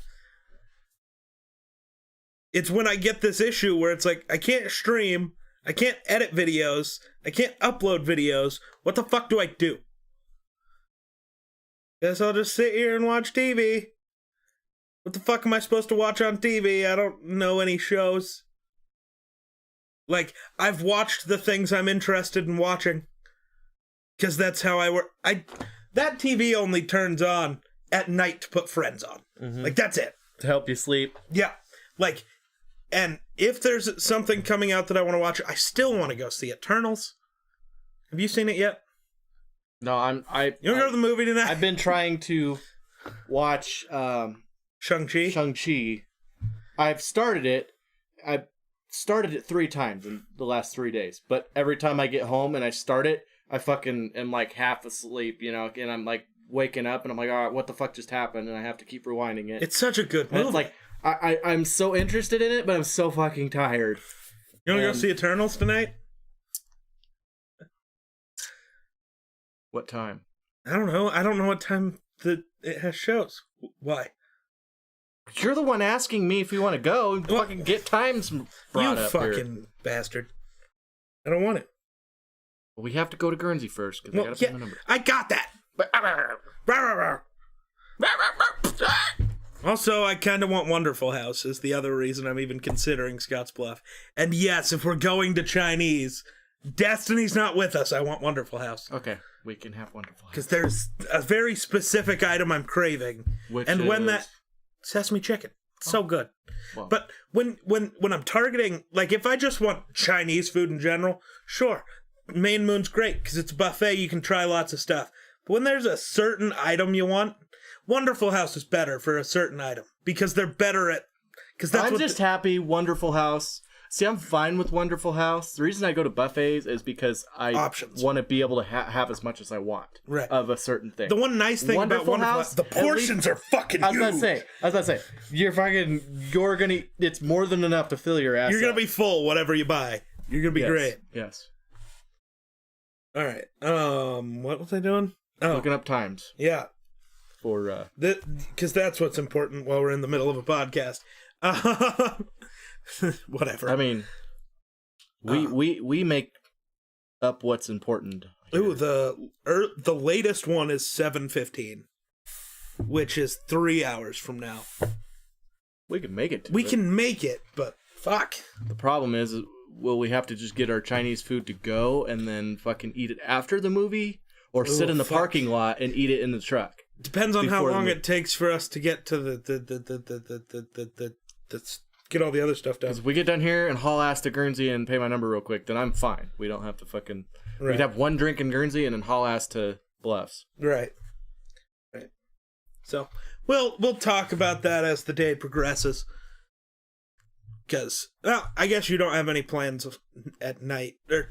It's when I get this issue where it's like, I can't stream, I can't edit videos, I can't upload videos. What the fuck do I do? Guess I'll just sit here and watch TV. What the fuck am I supposed to watch on TV? I don't know any shows. Like, I've watched the things I'm interested in watching. Because that's how I work. That TV only turns on at night to put Friends on. Mm-hmm. Like, that's it. To help you sleep. Yeah. Like, and if there's something coming out that I want to watch, I still want to go see Eternals. Have you seen it yet? No, You want to go to the movie tonight? I've been trying to watch Shang-Chi. Shang-Chi. I've started it. I've started it 3 times in the last 3 days. But every time I get home and I start it, I fucking am like half asleep, and I'm like waking up and I'm like, all right, what the fuck just happened? And I have to keep rewinding it. It's such a good movie. And it's like, I'm so interested in it, but I'm so fucking tired. You want to go see Eternals tonight? What time? I don't know. I don't know what time it has shows. Why? You're the one asking me if you want to go. Fucking get times brought up here. You fucking bastard. I don't want it. Well, we have to go to Guernsey first, because I gotta pay my number. I got that! Also, I kind of want Wonderful House is the other reason I'm even considering Scotts Bluff. And yes, if we're going to Chinese, Destiny's not with us. I want Wonderful House. Okay, we can have Wonderful House. Because there's a very specific item I'm craving. When that sesame chicken. It's so good. Well, but when I'm targeting, like if I just want Chinese food in general, sure, Main Moon's great because it's a buffet. You can try lots of stuff. But when there's a certain item you want, Wonderful House is better for a certain item because they're better at. Because I'm just happy Wonderful House. See, I'm fine with Wonderful House. The reason I go to buffets is because I want to be able to have as much as I want of a certain thing. The one nice thing about Wonderful House, the portions are fucking huge. I was about to say, you're gonna, it's more than enough to fill your ass. You're gonna be full, whatever you buy. You're gonna be great. Yes. All right. What was I doing? Oh, looking up times. Yeah. For because that's what's important while we're in the middle of a podcast. Whatever. I mean, we make up what's important. Ooh, the latest one is 7:15, which is 3 hours from now. We can make it. We can make it, but fuck. The problem is, will we have to just get our Chinese food to go and then fucking eat it after the movie, or sit in the parking lot and eat it in the truck? Depends on how long it takes for us to get to the get all the other stuff done. If we get done here and haul ass to Guernsey and pay my number real quick, then I'm fine. We don't have to fucking. Right. We'd have one drink in Guernsey and then haul ass to Bluffs. Right. So we'll talk about that as the day progresses. Because I guess you don't have any plans at night or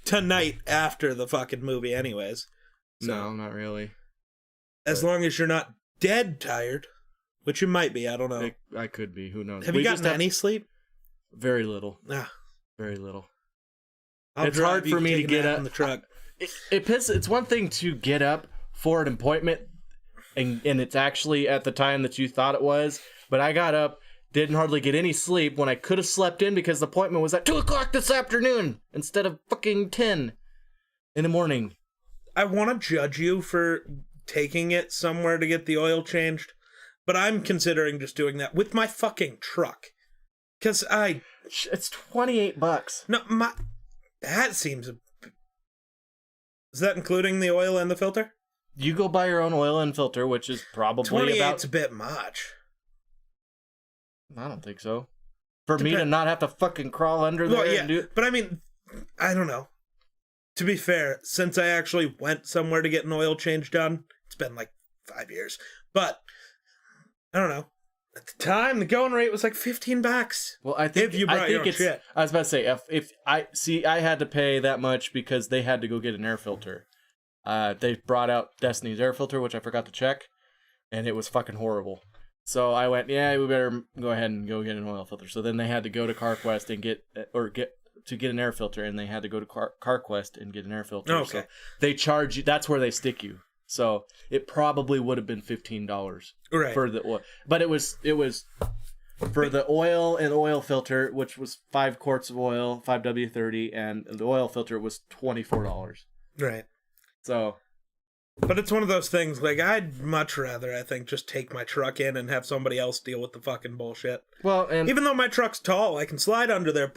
tonight after the fucking movie, anyways. So, no, not really. As long as you're not dead tired. Which you might be, I don't know. I could be, who knows. Have you gotten any sleep? Very little. Ah. Very little. It's hard for me to get up in the truck. It's one thing to get up for an appointment, and it's actually at the time that you thought it was, but I got up, didn't hardly get any sleep when I could have slept in because the appointment was at 2 o'clock this afternoon instead of fucking 10 in the morning. I want to judge you for taking it somewhere to get the oil changed. But I'm considering just doing that with my fucking truck. Because it's $28. No, that seems... Is that including the oil and the filter? You go buy your own oil and filter, which is probably $28's a bit much. I don't think so. For me to not have to fucking crawl under there and do it. But I mean, I don't know. To be fair, since I actually went somewhere to get an oil change done, it's been like 5 years. But... I don't know. At the time, the going rate was like $15. Well, I think if you brought your own shit. I was about to say if I had to pay that much because they had to go get an air filter. They brought out Destiny's air filter, which I forgot to check, and it was fucking horrible. So I went, yeah, we better go ahead and go get an oil filter. So then they had to go to CarQuest and get an air filter, and they had to go to CarQuest and get an air filter. Okay. So they charge you. That's where they stick you. So it probably would have been $15 for the oil, but it was for the oil and oil filter, which was 5 quarts of oil, 5W30, and the oil filter was $24. Right. So, but it's one of those things. Like I'd much rather, I think, just take my truck in and have somebody else deal with the fucking bullshit. Well, and even though my truck's tall, I can slide under there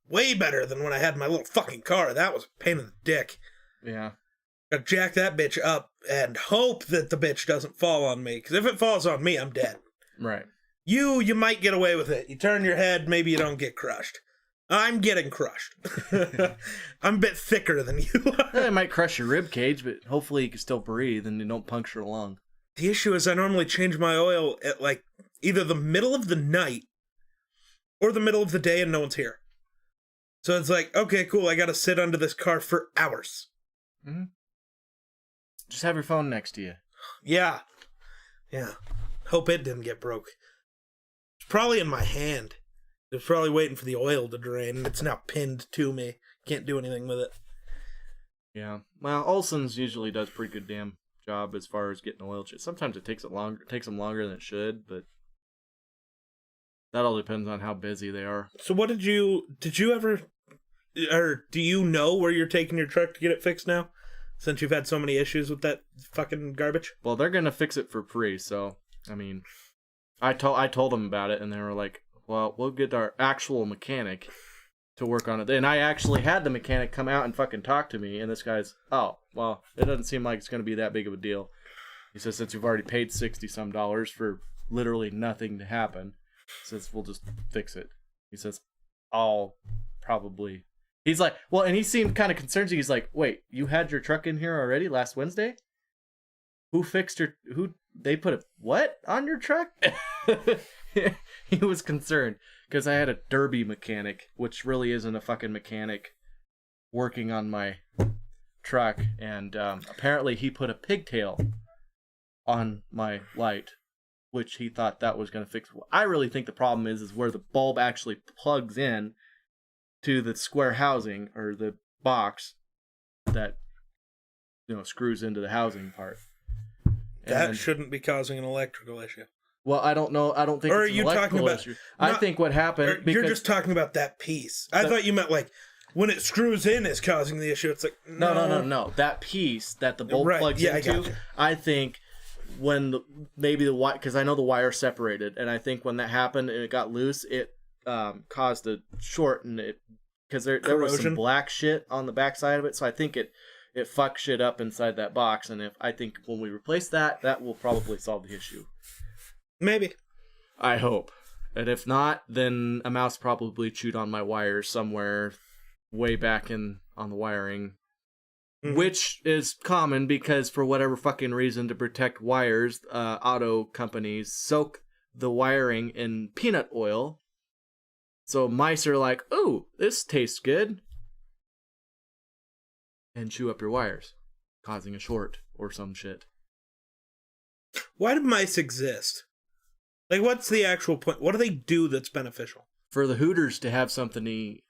way better than when I had my little fucking car. That was a pain in the dick. Yeah. Gotta jack that bitch up and hope that the bitch doesn't fall on me. Because if it falls on me, I'm dead. Right. You might get away with it. You turn your head, maybe you don't get crushed. I'm getting crushed. I'm a bit thicker than you are. It might crush your rib cage, but hopefully you can still breathe and you don't puncture a lung. The issue is I normally change my oil at like either the middle of the night or the middle of the day and no one's here. So it's like, okay, cool. I gotta sit under this car for hours. Mm-hmm. Just have your phone next to you. Yeah. Hope it didn't get broke. It's probably in my hand. It's probably waiting for the oil to drain, and it's now pinned to me. Can't do anything with it. Yeah. Well, Olson's usually does a pretty good damn job as far as getting oil change. Sometimes it takes them longer than it should, but that all depends on how busy they are. So what did you ever or do you know where you're taking your truck to get it fixed now? Since you've had so many issues with that fucking garbage? Well, they're going to fix it for free, so, I mean, I told them about it, and they were like, well, we'll get our actual mechanic to work on it. And I actually had the mechanic come out and fucking talk to me, and this guy's, oh, well, it doesn't seem like it's going to be that big of a deal. He says, since you've already paid $60-some for literally nothing to happen, he says, we'll just fix it. He says, I'll probably... He's like, well, and he seemed kind of concerned. He's like, wait, you had your truck in here already last Wednesday? They put a what on your truck? He was concerned because I had a derby mechanic, which really isn't a fucking mechanic, working on my truck. And apparently he put a pigtail on my light, which he thought that was going to fix. I really think the problem is where the bulb actually plugs in to the square housing or the box that screws into the housing part. That shouldn't be causing an electrical issue. Well, I don't know. I don't think or it's an electrical issue. I think what happened... You're just talking about that piece. I thought you meant like when it screws in is causing the issue. It's like, no. That piece that the bulb plugs into, I think when maybe the wire... Because I know the wire separated, and I think when that happened and it got loose, it caused a short, and it... Because there was some black shit on the backside of it, so I think it fucked shit up inside that box, and I think when we replace that will probably solve the issue. Maybe. I hope. And if not, then a mouse probably chewed on my wires somewhere way back on the wiring. Mm-hmm. Which is common because for whatever fucking reason, to protect wires, auto companies soak the wiring in peanut oil. So mice are like, ooh, this tastes good. And chew up your wires, causing a short or some shit. Why do mice exist? Like, what's the actual point? What do they do that's beneficial? For the Hooters to have something to eat.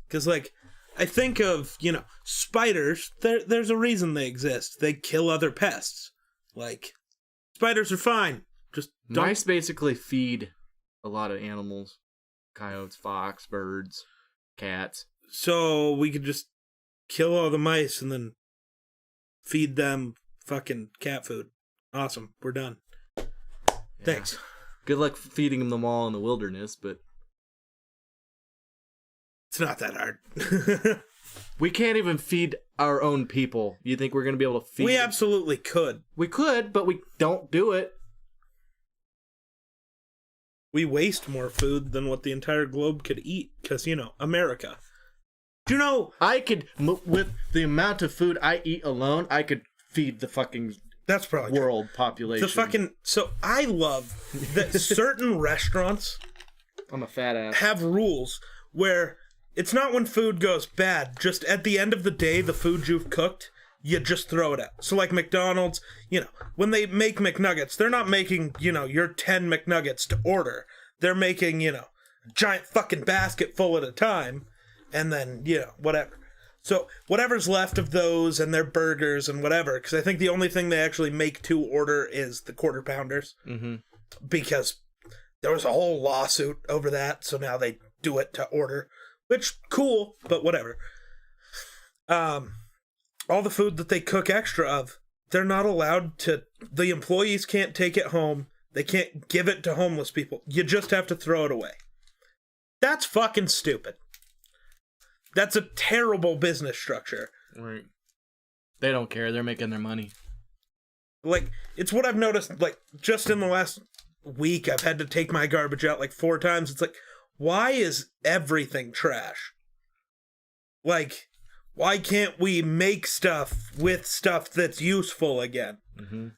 Because, like, I think of, spiders. There's a reason they exist. They kill other pests. Like, spiders are fine. Just don't... Mice basically feed a lot of animals. Coyotes, fox, birds, cats. So we could just kill all the mice and then feed them fucking cat food. Awesome. We're done. Yeah. Thanks. Good luck feeding them all in the wilderness, but... It's not that hard. We can't even feed our own people. You think we're going to be able to feed... We absolutely could. We could, but we don't do it. We waste more food than what the entire globe could eat, because, America. Do you know... I could, with the amount of food I eat alone, I could feed the fucking... That's probably world population. So I love that certain restaurants... I'm a fat ass. ...have rules where it's not when food goes bad, just at the end of the day, the food you've cooked, you just throw it out. So like McDonald's, when they make McNuggets, they're not making, your 10 McNuggets to order. They're making, a giant fucking basket full at a time, and then, whatever. So whatever's left of those and their burgers and whatever, because I think the only thing they actually make to order is the Quarter Pounders. Mm-hmm. Because there was a whole lawsuit over that, so now they do it to order. Which, cool, but whatever. All the food that they cook extra of, they're not allowed to... The employees can't take it home. They can't give it to homeless people. You just have to throw it away. That's fucking stupid. That's a terrible business structure. Right. They don't care. They're making their money. Like, it's what I've noticed, like, just in the last week, I've had to take my garbage out like 4 times. It's like, why is everything trash? Like, why can't we make stuff with stuff that's useful again? Mm-hmm.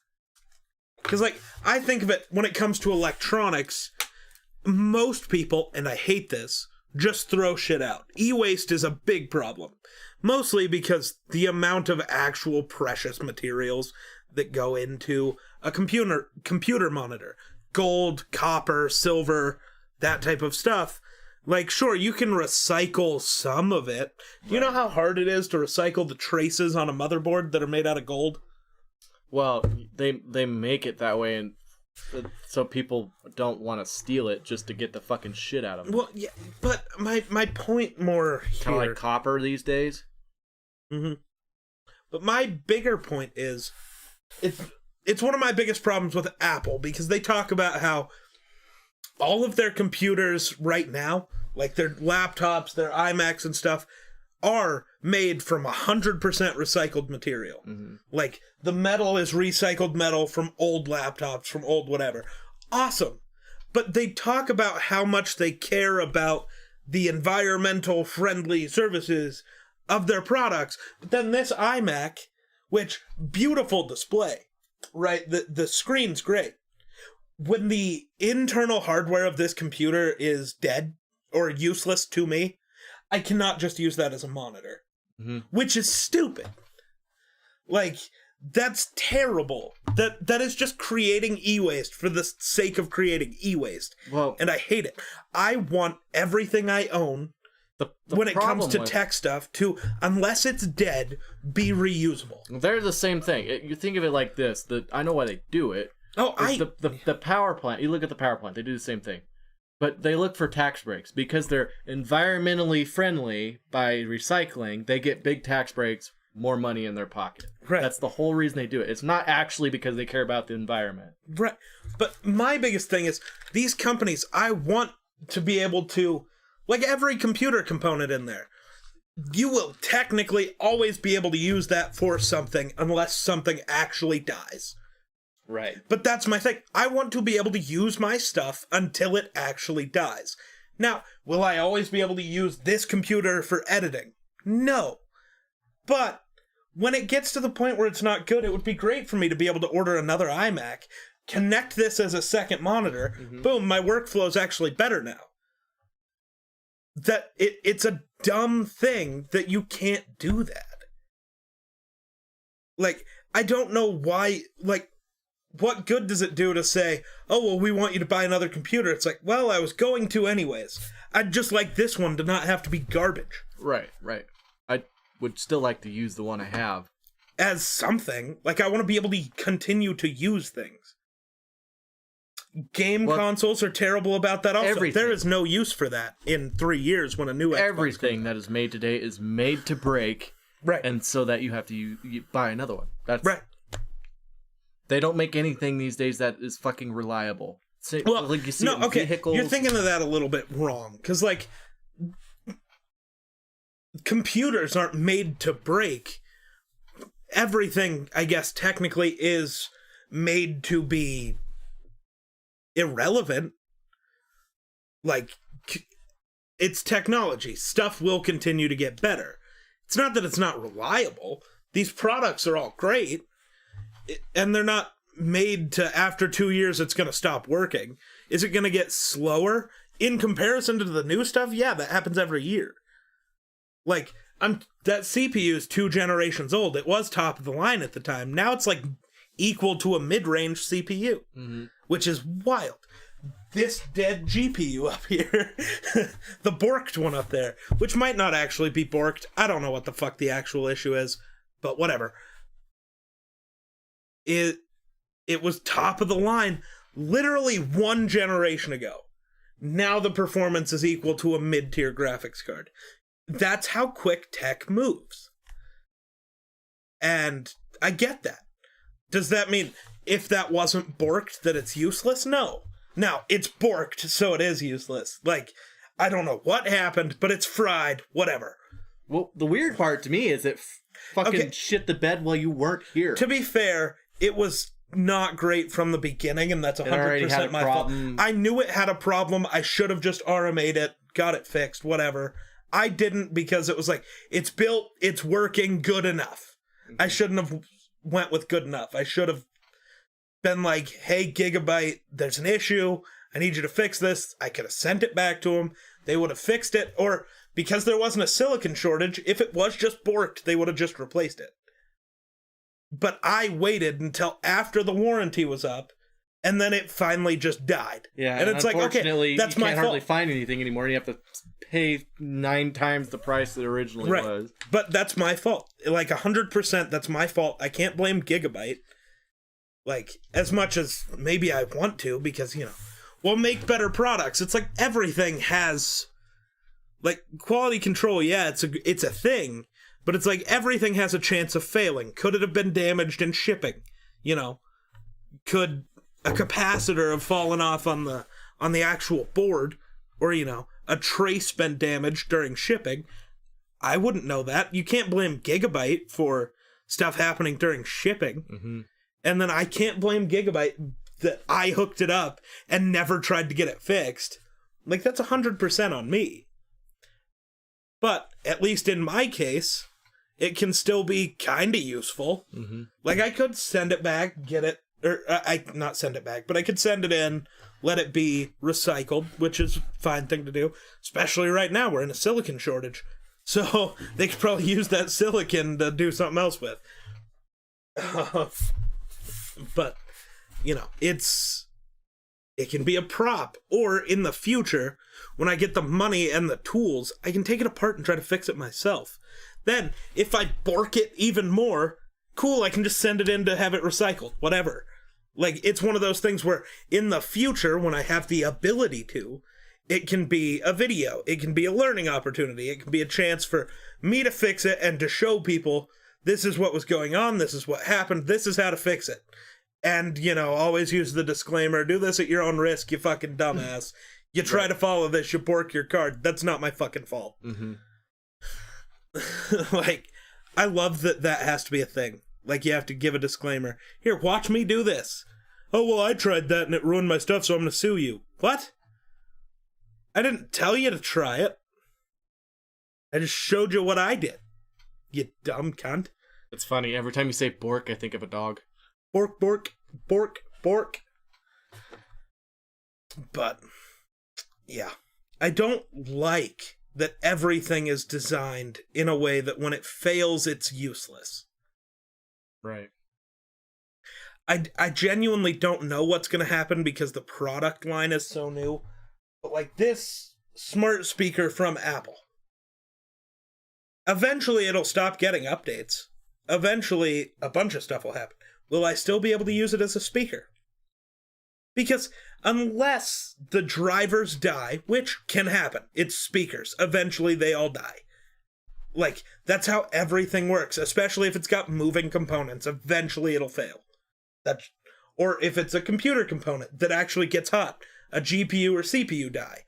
Because, like, I think of it, when it comes to electronics, most people, and I hate this, just throw shit out. E-waste is a big problem. Mostly because the amount of actual precious materials that go into a computer monitor. Gold, copper, silver, that type of stuff. Like, sure, you can recycle some of it. Right. You know how hard it is to recycle the traces on a motherboard that are made out of gold? Well, they make it that way So people don't want to steal it just to get the fucking shit out of it. Well, yeah, but my point more here... Kind of like copper these days? Mm-hmm. But my bigger point is, it's one of my biggest problems with Apple, because they talk about how all of their computers right now, like their laptops, their iMacs and stuff, are made from 100% recycled material. Mm-hmm. Like, the metal is recycled metal from old laptops, from old whatever. Awesome. But they talk about how much they care about the environmental friendly services of their products. But then this iMac, which, beautiful display, right? The screen's great. When the internal hardware of this computer is dead or useless to me, I cannot just use that as a monitor. Mm-hmm. Which is stupid. Like, that's terrible. That is just creating e-waste for the sake of creating e-waste. Well, and I hate it. I want everything I own, when it comes to tech stuff, to, unless it's dead, be reusable. They're the same thing. You think of it like this. I know why they do it. The power plant. You look at the power plant. They do the same thing. But they look for tax breaks. Because they're environmentally friendly by recycling, they get big tax breaks, more money in their pocket. Right. That's the whole reason they do it. It's not actually because they care about the environment. Right. But my biggest thing is, these companies, I want to be able to, like every computer component in there, you will technically always be able to use that for something unless something actually dies. Right. But that's my thing. I want to be able to use my stuff until it actually dies. Now, will I always be able to use this computer for editing? No. But when it gets to the point where it's not good, it would be great for me to be able to order another iMac, connect this as a second monitor, boom, my workflow is actually better now. That it's a dumb thing that you can't do that. Like, I don't know why, like, what good does it do to say, oh, well, we want you to buy another computer? It's like, well, I was going to anyways. I'd just like this one to not have to be garbage. Right. I would still like to use the one I have. As something. Like, I want to be able to continue to use things. Consoles are terrible about that also. Everything. There is no use for that in 3 years when a new Xbox Everything that is made today is made to break. Right. And so that you have to you buy another one. That's right. They don't make anything these days that is fucking reliable. Well, like you see vehicles. You're thinking of that a little bit wrong. Because, like, computers aren't made to break. Everything, I guess, technically is made to be irrelevant. Like, it's technology. Stuff will continue to get better. It's not that it's not reliable. These products are all great. And they're not made to, after 2 years, it's going to stop working. Is it going to get slower? In comparison to the new stuff? Yeah, that happens every year. Like, that CPU is 2 generations old. It was top of the line at the time. Now it's like equal to a mid-range CPU, which is wild. This dead GPU up here, the borked one up there, which might not actually be borked. I don't know what the fuck the actual issue is, but whatever. It was top of the line literally 1 generation ago. Now the performance is equal to a mid-tier graphics card. That's how quick tech moves. And I get that. Does that mean if that wasn't borked that it's useless? No. Now, it's borked, so it is useless. Like, I don't know what happened, but it's fried, whatever. Well, the weird part to me is it fucking shit the bed while you weren't here. To be fair, it was not great from the beginning, and that's 100% my fault. I knew it had a problem. I should have just RMA'd it, got it fixed, whatever. I didn't because it was like, it's built, it's working, good enough. I shouldn't have went with good enough. I should have been like, hey, Gigabyte, there's an issue. I need you to fix this. I could have sent it back to them. They would have fixed it. Or because there wasn't a silicon shortage, if it was just borked, they would have just replaced it. But I waited until after the warranty was up, and then it finally just died. Yeah, and it's like, okay, that's my fault. You can't hardly find anything anymore, and you have to pay 9 times the price that originally was. But that's my fault. Like, 100%, that's my fault. I can't blame Gigabyte. Like, as much as maybe I want to, because, we'll make better products. It's like everything has, like, quality control, yeah, it's a thing, but it's like everything has a chance of failing. Could it have been damaged in shipping? Could a capacitor have fallen off on the actual board? Or, a trace been damaged during shipping? I wouldn't know that. You can't blame Gigabyte for stuff happening during shipping. Mm-hmm. And then I can't blame Gigabyte that I hooked it up and never tried to get it fixed. Like, that's 100% on me. But, at least in my case, it can still be kind of useful. Mm-hmm. Like, I could send it back, get it, or, not send it back, but I could send it in, let it be recycled, which is a fine thing to do. Especially right now, we're in a silicon shortage. So, they could probably use that silicon to do something else with. But, it can be a prop. Or, in the future, when I get the money and the tools, I can take it apart and try to fix it myself. Then, if I bork it even more, cool, I can just send it in to have it recycled. Whatever. Like, it's one of those things where, in the future, when I have the ability to, it can be a video. It can be a learning opportunity. It can be a chance for me to fix it and to show people, this is what was going on, this is what happened, this is how to fix it. And, always use the disclaimer, do this at your own risk, you fucking dumbass. You try to follow this, you bork your card. That's not my fucking fault. Mm-hmm. Like, I love that has to be a thing. Like, you have to give a disclaimer. Here, watch me do this. Oh, well, I tried that and it ruined my stuff, so I'm gonna sue you. What? I didn't tell you to try it. I just showed you what I did. You dumb cunt. It's funny. Every time you say bork, I think of a dog. Bork, bork, bork, bork. But, yeah. I don't like that everything is designed in a way that when it fails, it's useless. Right. I genuinely don't know what's going to happen because the product line is so new. But like this smart speaker from Apple. Eventually it'll stop getting updates. Eventually a bunch of stuff will happen. Will I still be able to use it as a speaker? Because unless the drivers die, which can happen, it's speakers. Eventually they all die. Like, that's how everything works, especially if it's got moving components. Eventually it'll fail. Or if it's a computer component that actually gets hot, a GPU or CPU die.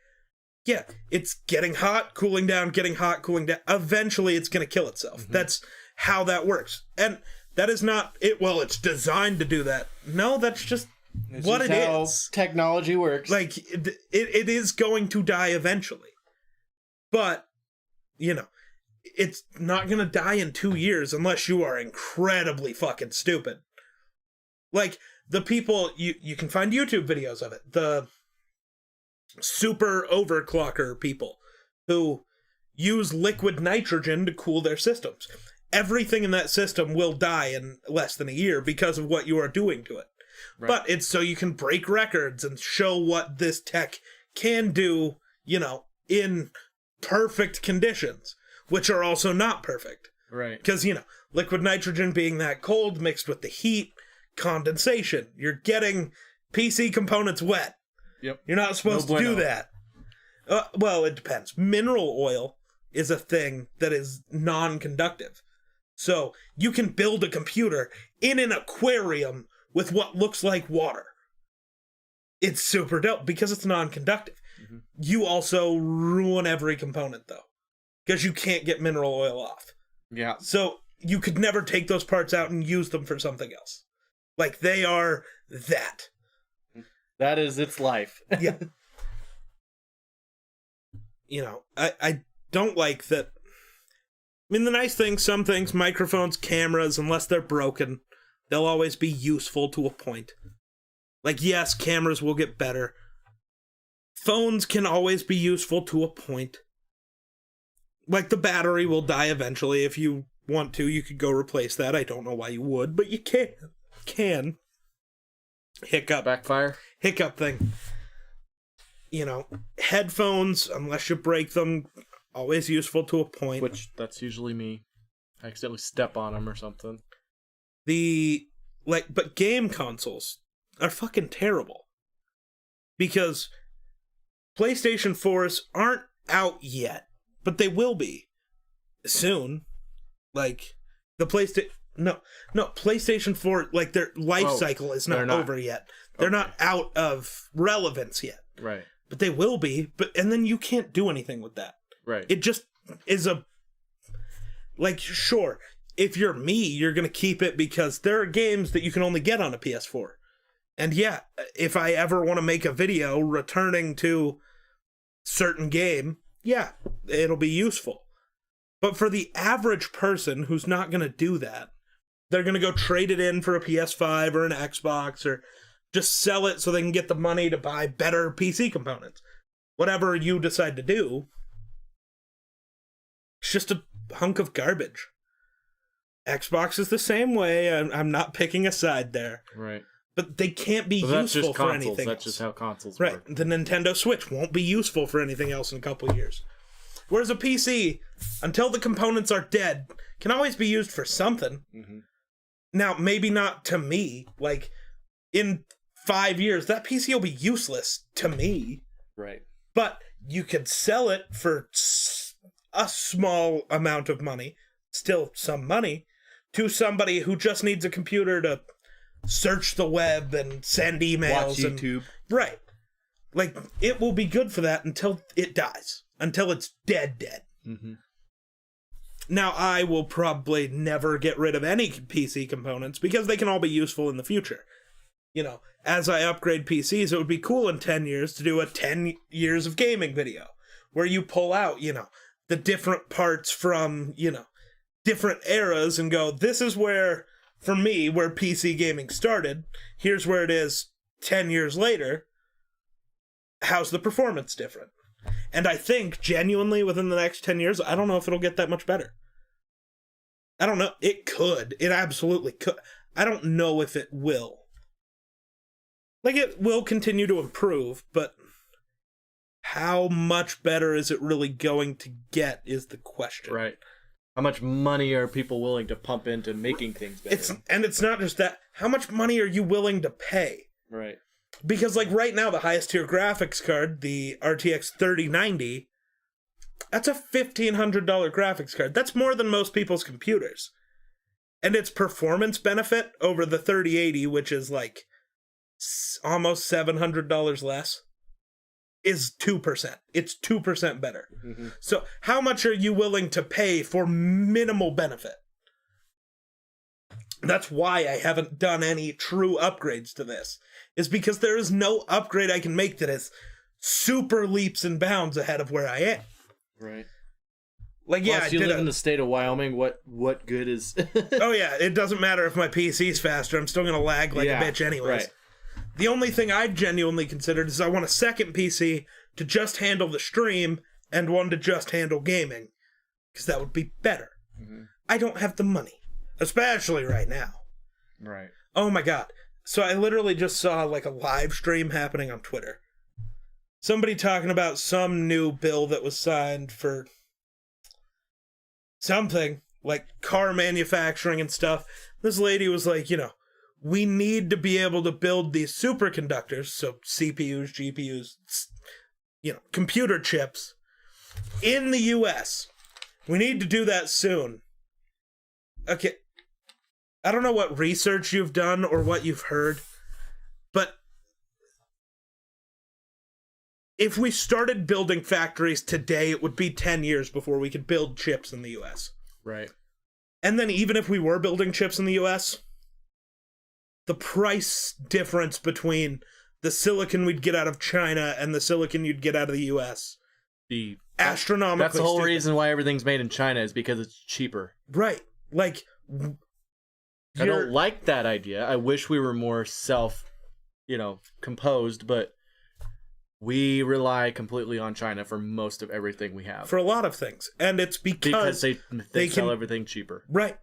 Yeah, it's getting hot, cooling down, getting hot, cooling down. Eventually it's going to kill itself. Mm-hmm. That's how that works. And that is not it. Well, it's designed to do that. No, that's just what it is. Technology works. Like, it is going to die eventually. But, it's not going to die in 2 years unless you are incredibly fucking stupid. Like, the people, you can find YouTube videos of it. The super overclocker people who use liquid nitrogen to cool their systems. Everything in that system will die in less than a year because of what you are doing to it. Right. But it's so you can break records and show what this tech can do, in perfect conditions, which are also not perfect. Right. Because, liquid nitrogen being that cold mixed with the heat, condensation. You're getting PC components wet. Yep. You're not supposed to do that. Well, it depends. Mineral oil is a thing that is non-conductive. So you can build a computer in an aquarium with what looks like water. It's super dope because it's non-conductive. Mm-hmm. You also ruin every component, though, because you can't get mineral oil off. Yeah. So you could never take those parts out and use them for something else. Like, they are that. That is its life. Yeah. I don't like that. I mean, the nice thing, some things, microphones, cameras, unless they're broken, they'll always be useful to a point. Like, yes, cameras will get better. Phones can always be useful to a point. Like, the battery will die eventually. If you want to, you could go replace that. I don't know why you would, but you can. Hiccup. Backfire. Hiccup thing. Headphones, unless you break them, always useful to a point. Which, that's usually me. I accidentally step on them or something. The but game consoles are fucking terrible. Because PlayStation 4s aren't out yet, but they will be soon. Like, the PlayStation 4, like, their life cycle is not over yet. They're not out of relevance yet. Right. But they will be, and then you can't do anything with that. Right. It just is like, sure, if you're me, you're going to keep it because there are games that you can only get on a PS4. And yeah, if I ever want to make a video returning to certain game, yeah, it'll be useful. But for the average person who's not going to do that, they're going to go trade it in for a PS5 or an Xbox or just sell it so they can get the money to buy better PC components. Whatever you decide to do, it's just a hunk of garbage. Xbox is the same way. I'm not picking a side there. Right. But they can't be useful for anything else. That's just how consoles work. Right. The Nintendo Switch won't be useful for anything else in a couple years. Whereas a PC, until the components are dead, can always be used for something. Mm-hmm. Now, maybe not to me. Like, in 5 years, that PC will be useless to me. Right. But you could sell it for a small amount of money, still some money, to somebody who just needs a computer to search the web and send emails. Watch YouTube. Right. Like, it will be good for that until it dies. Until it's dead. Mm-hmm. Now, I will probably never get rid of any PC components because they can all be useful in the future. You know, as I upgrade PCs, it would be cool in 10 years to do a 10 years of gaming video where you pull out, you know, the different parts from, you know, different eras and go, this is where, for me, where PC gaming started. Here's where it is 10 years later. How's the performance different? And I think, genuinely, within the next 10 years, I don't know if it'll get that much better. I don't know. It could. It absolutely could. I don't know if it will. Like, it will continue to improve, but how much better is it really going to get is the question. Right. How much money are people willing to pump into making things better? It's not just that. How much money are you willing to pay? Right. Because, like, right now, the highest tier graphics card, the RTX 3090, that's a $1,500 graphics card. That's more than most people's computers. And its performance benefit over the 3080, which is, like, almost $700 less, is 2%. It's 2% better. Mm-hmm. So, how much are you willing to pay for minimal benefit? That's why I haven't done any true upgrades to this, is because there is no upgrade I can make that is super leaps and bounds ahead of where I am. Right. Like, yeah, plus, you live in the state of Wyoming. What good is? Oh yeah, it doesn't matter if my PC's faster. I'm still gonna lag like a bitch anyways. Right. The only thing I've genuinely considered is I want a second PC to just handle the stream and one to just handle gaming, because that would be better. Mm-hmm. I don't have the money, especially right now. Right. Oh my god. So I literally just saw like a live stream happening on Twitter. Somebody talking about some new bill that was signed for something, like car manufacturing and stuff. This lady was like, you know, we need to be able to build these superconductors, so CPUs, GPUs, you know, computer chips, in the US. We need to do that soon. Okay. I don't know what research you've done or what you've heard, but if we started building factories today, it would be 10 years before we could build chips in the US. Right. And then even if we were building chips in the US, the price difference between the silicon we'd get out of China and the silicon you'd get out of the US, the astronomically. That's the whole reason why everything's made in China, is because it's cheaper. Right. Like, I don't like that idea. I wish we were more composed, but we rely completely on China for most of everything we have. For a lot of things. And it's because they sell everything cheaper. Right.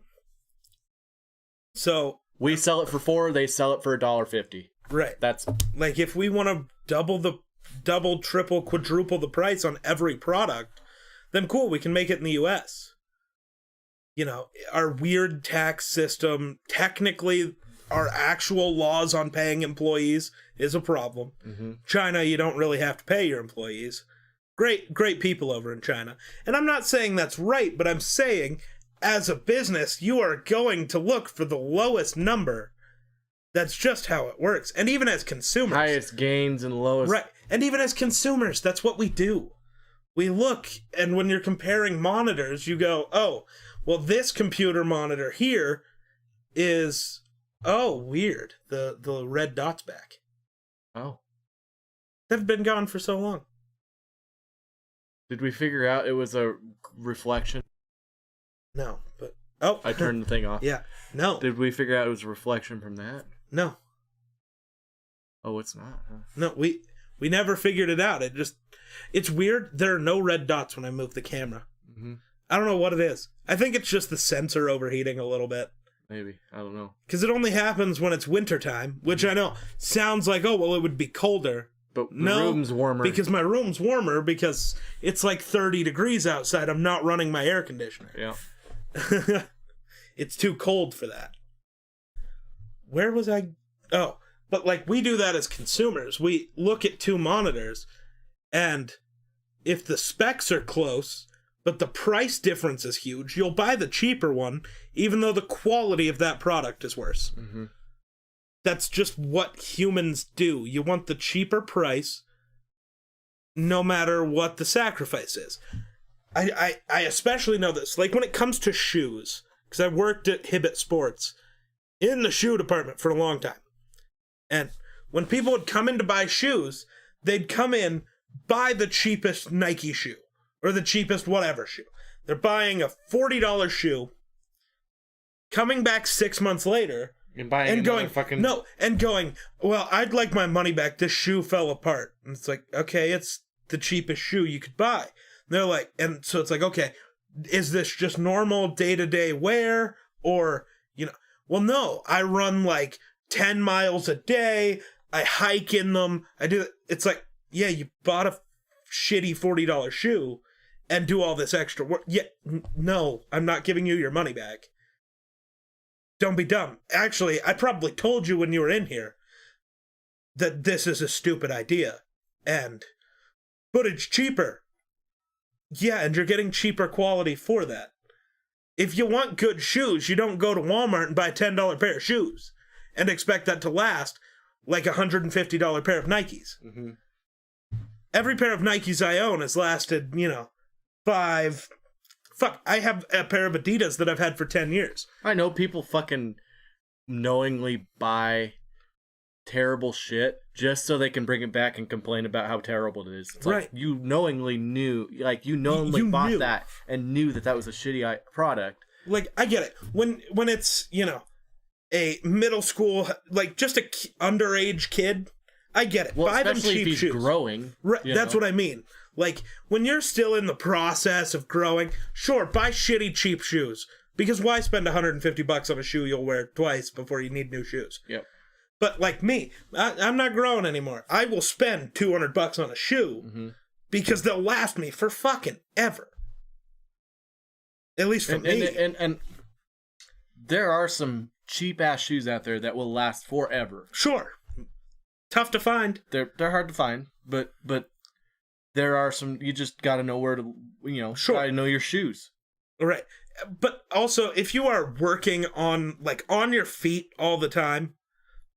So we sell it for $4, they sell it for $1.50. Right. That's like, if we want to double, triple, quadruple the price on every product, then cool, we can make it in the US. You know, our weird tax system, technically our actual laws on paying employees is a problem. Mm-hmm. China, you don't really have to pay your employees. Great people over in China. And I'm not saying that's right, but I'm saying as a business, you are going to look for the lowest number. That's just how it works. And even as consumers. Highest gains and lowest. Right. And even as consumers, that's what we do. We look, and when you're comparing monitors, you go, oh, well, this computer monitor here is, oh, weird. The red dot's back. Oh. They've been gone for so long. Did we figure out it was a reflection? No, but... Oh. I turned the thing off. Yeah. No. Did we figure out it was a reflection from that? No. Oh, it's not, huh? No, we never figured it out. It's weird. There are no red dots when I move the camera. Mm-hmm. I don't know what it is. I think it's just the sensor overheating a little bit. Maybe. I don't know. Because it only happens when it's wintertime, which I know sounds like, oh, well, it would be colder. But the room's warmer. Because my room's warmer because it's like 30 degrees outside. I'm not running my air conditioner. Yeah. It's too cold for that. Where was I? Oh, but like we do that as consumers. We look at two monitors, and if the specs are close, but the price difference is huge, you'll buy the cheaper one, even though the quality of that product is worse. Mm-hmm. That's just what humans do. You want the cheaper price, no matter what the sacrifice is. I especially know this. Like when it comes to shoes, because I worked at Hibbett Sports in the shoe department for a long time. And when people would come in to buy shoes, they'd come in, buy the cheapest Nike shoe, or the cheapest whatever shoe. They're buying a $40 shoe, coming back 6 months later, and going, well, I'd like my money back. This shoe fell apart. And it's like, okay, it's the cheapest shoe you could buy. And they're like, and so it's like, okay, is this just normal day-to-day wear? Or, well, no, I run like 10 miles a day. I hike in them. I do. It's like, yeah, you bought a shitty $40 shoe and do all this extra work. Yeah, no, I'm not giving you your money back. Don't be dumb. Actually, I probably told you when you were in here that this is a stupid idea. But it's cheaper. Yeah, and you're getting cheaper quality for that. If you want good shoes, you don't go to Walmart and buy a $10 pair of shoes and expect that to last like a $150 pair of Nikes. Mm-hmm. Every pair of Nikes I own has lasted, 5... Fuck, I have a pair of Adidas that I've had for 10 years. I know people fucking knowingly buy terrible shit just so they can bring it back and complain about how terrible it is. It's right. Like you knowingly knew, like you knowingly bought that and knew that was a shitty product. Like, I get it. When it's, a middle school, like just a underage kid, I get it. Well, buy them especially cheap if he's shoes. Growing. Right, that's what I mean. Like, when you're still in the process of growing, sure, buy shitty cheap shoes. Because why spend $150 on a shoe you'll wear twice before you need new shoes? Yep. But like me, I'm not growing anymore. I will spend $200 on a shoe because they'll last me for fucking ever. At least for me. And there are some cheap-ass shoes out there that will last forever. Sure. Tough to find. They're hard to find, but there are some, you just got to know where to, sure. Got to know your shoes. Right. But also, if you are working on your feet all the time,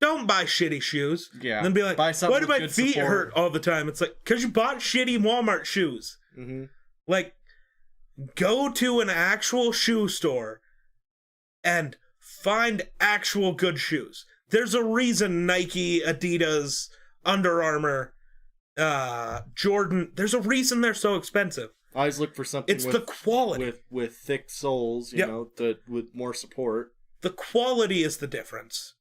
don't buy shitty shoes. Yeah. And then be like, why do my feet hurt all the time? It's like, because you bought shitty Walmart shoes. Mm-hmm. Like, go to an actual shoe store and find actual good shoes. There's a reason Nike, Adidas, Under Armour, Jordan, there's a reason they're so expensive. I always look for something it's the quality. With thick soles, with more support. The quality is the difference.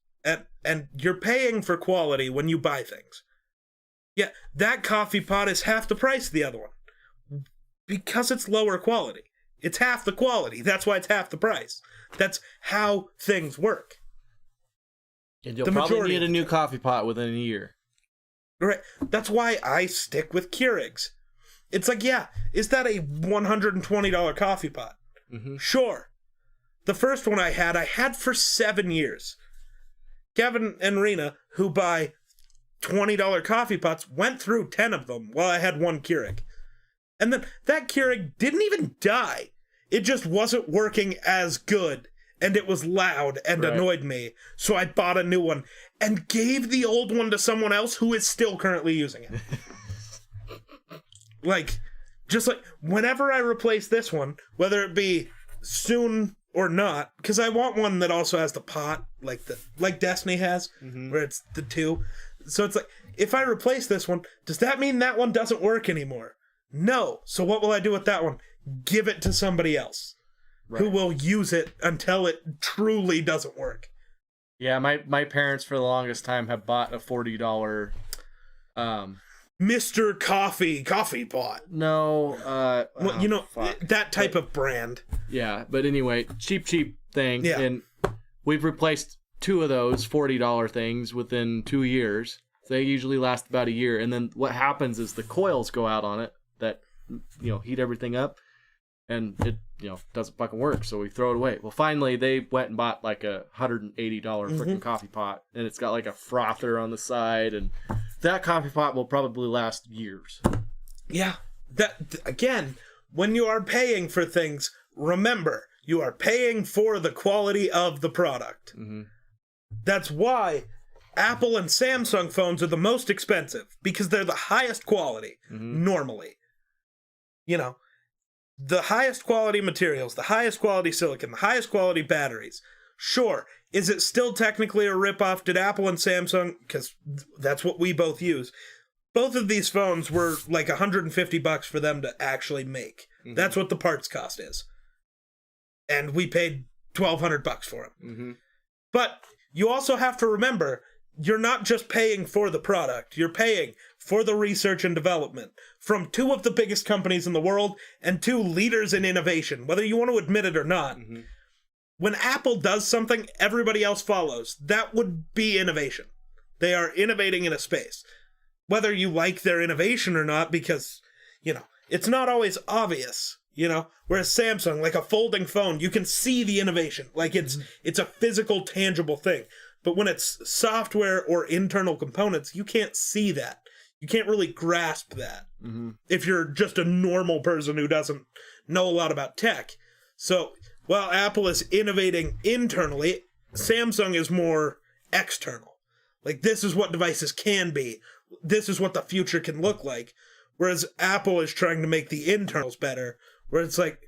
And you're paying for quality when you buy things. Yeah, that coffee pot is half the price of the other one. Because it's lower quality. It's half the quality. That's why it's half the price. That's how things work. And you'll probably need a new coffee pot within a year. Right. That's why I stick with Keurigs. It's like, yeah, is that a $120 coffee pot? Mm-hmm. Sure. The first one I had for 7 years. Kevin and Rena, who buy $20 coffee pots, went through 10 of them while I had one Keurig. And then that Keurig didn't even die. It just wasn't working as good, and it was loud and annoyed me. So I bought a new one and gave the old one to someone else who is still currently using it. Just whenever I replace this one, whether it be soon or not, because I want one that also has the pot, like Destiny has, where it's the 2. So it's like, if I replace this one, does that mean that one doesn't work anymore? No. So what will I do with that one? Give it to somebody else who will use it until it truly doesn't work. Yeah, my parents for the longest time have bought a $40 Mr. Coffee pot. No, that type of brand. Yeah, but anyway, cheap thing. Yeah. And we've replaced 2 of those $40 things within 2 years. They usually last about a year, and then what happens is the coils go out on it that heat everything up, and it doesn't fucking work, so we throw it away. Well, finally they went and bought like a $180 freaking coffee pot, and it's got like a frother on the side, and that coffee pot will probably last years. Yeah, that again, when you are paying for things, remember you are paying for the quality of the product. That's why Apple and Samsung phones are the most expensive, because they're the highest quality normally. The highest quality materials, the highest quality silicon, the highest quality batteries. Sure, is it still technically a ripoff? Did Apple and Samsung, because that's what we both use, both of these phones were like $150 for them to actually make. That's what the parts cost is. And we paid $1,200 for them. But you also have to remember, you're not just paying for the product, you're paying for the research and development from 2 of the biggest companies in the world and 2 leaders in innovation, whether you want to admit it or not. When Apple does something, everybody else follows. That would be innovation. They are innovating in a space. Whether you like their innovation or not, because, it's not always obvious, Whereas Samsung, like a folding phone, you can see the innovation. Like it's a physical, tangible thing. But when it's software or internal components, you can't see that. You can't really grasp that if you're just a normal person who doesn't know a lot about tech. So while Apple is innovating internally, Samsung is more external. Like, this is what devices can be. This is what the future can look like. Whereas Apple is trying to make the internals better, where it's like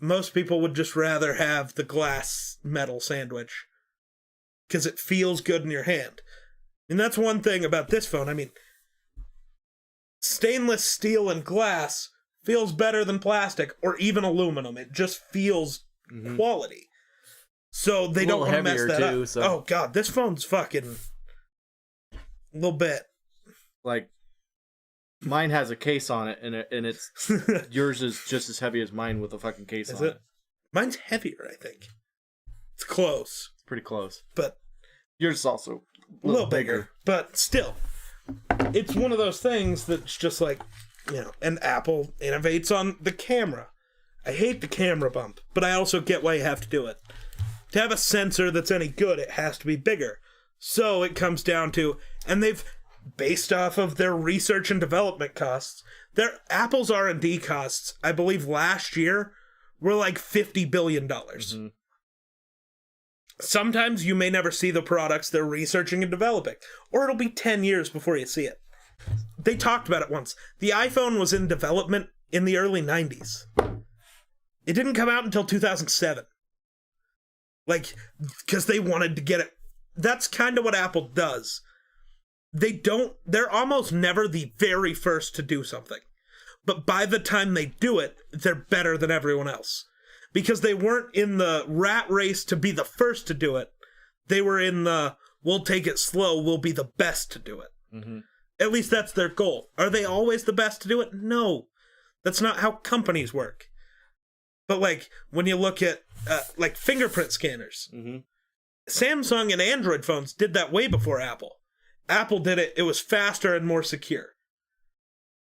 most people would just rather have the glass metal sandwich because it feels good in your hand. And that's one thing about this phone. I mean, stainless steel and glass feels better than plastic or even aluminum. It just feels quality. So they don't want to mess that up. So. Oh, God, this phone's fucking a little bit. Like, mine has a case on it, and it's yours is just as heavy as mine with a fucking case on it. Mine's heavier, I think. It's close. It's pretty close. But yours is also a little bigger. But still, it's one of those things that's just like, and Apple innovates on the camera. I hate the camera bump, but I also get why you have to do it. To have a sensor that's any good, it has to be bigger. So it comes down to, and they've, based off of their research and development costs, Apple's R&D costs, I believe last year, were like $50 billion. Sometimes you may never see the products they're researching and developing, or it'll be 10 years before you see it. They talked about it once. The iPhone was in development in the early 90s. It didn't come out until 2007. Like, because they wanted to get it. That's kind of what Apple does. They're almost never the very first to do something. But by the time they do it, they're better than everyone else. Because they weren't in the rat race to be the first to do it. They were in the, we'll take it slow, we'll be the best to do it. At least that's their goal. Are they always the best to do it? No. That's not how companies work. But like, when you look at like fingerprint scanners, Samsung and Android phones did that way before Apple. Apple did it, it was faster and more secure.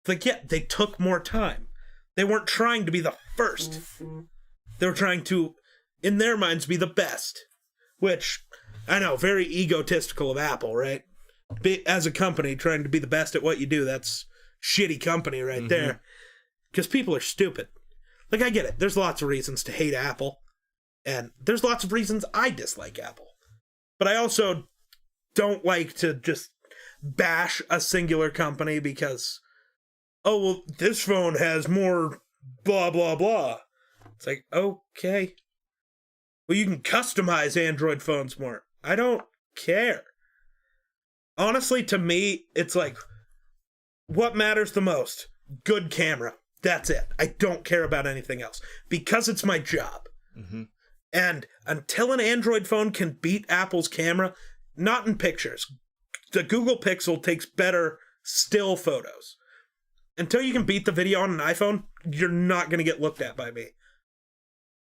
Like, yeah, they took more time. They weren't trying to be the first. They were trying to, in their minds, be the best. Which, I know, very egotistical of Apple, right? As a company, trying to be the best at what you do, that's shitty company right there. Because people are stupid. Like, I get it. There's lots of reasons to hate Apple. And there's lots of reasons I dislike Apple. But I also don't like to just bash a singular company because, oh, well, this phone has more blah, blah, blah. It's like, okay. Well, you can customize Android phones more. I don't care. Honestly, to me, it's like, what matters the most? Good camera. That's it. I don't care about anything else. Because it's my job. And until an Android phone can beat Apple's camera, not in pictures. The Google Pixel takes better still photos. Until you can beat the video on an iPhone, you're not going to get looked at by me.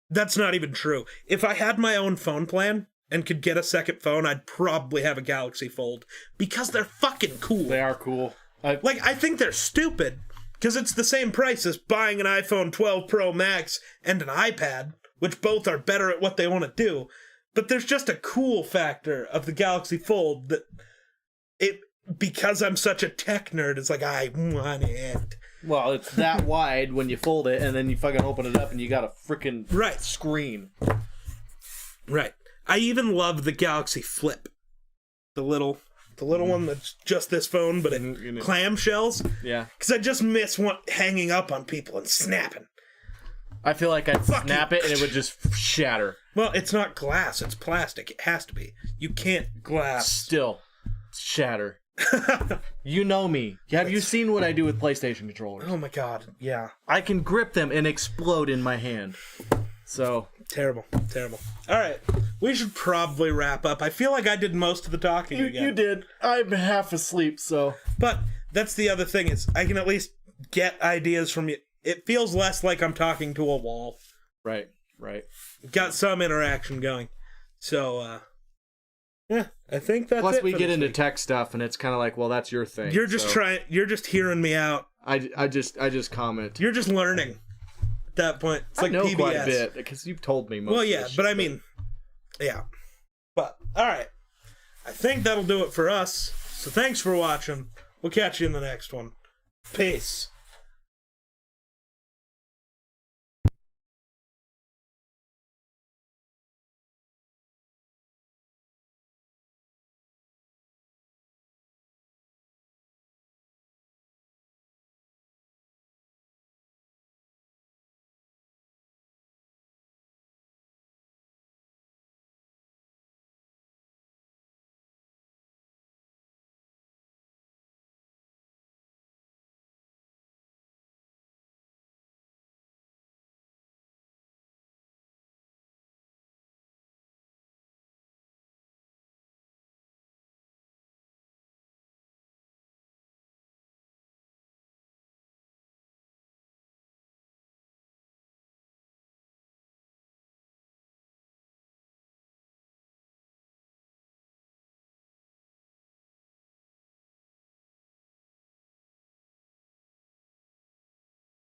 That's not even true. If I had my own phone plan and could get a second phone, I'd probably have a Galaxy Fold. Because they're fucking cool. They are cool. I think they're stupid. Because it's the same price as buying an iPhone 12 Pro Max and an iPad, which both are better at what they want to do. But there's just a cool factor of the Galaxy Fold that because I'm such a tech nerd, it's like, I want it. Well, it's that wide when you fold it, and then you fucking open it up, and you got a freaking screen. Right. I even love the Galaxy Flip. The little one that's just this phone, but it clamshells. Yeah. Because I just miss hanging up on people and snapping. I feel like I'd snap it, and it would just shatter. Well, it's not glass. It's plastic. It has to be. You can't glass. Still. Shatter. You know me. Have you seen what I do with PlayStation controllers? Oh my god, yeah. I can grip them and explode in my hand. So terrible. Alright, we should probably wrap up. I feel like I did most of the talking again. You did. I'm half asleep, so. But that's the other thing, is I can at least get ideas from you. It feels less like I'm talking to a wall. Right. Got some interaction going. So, yeah, I think that's Plus, it. we get into tech stuff, and it's kind of like, well, that's your thing. You're just you're just hearing me out. I just comment. You're just learning at that point. It's like I know PBS. quite a bit, because you've told me most Well, of yeah, this but shit, I mean, yeah. But, alright. I think that'll do it for us. So thanks for watching. We'll catch you in the next one. Peace.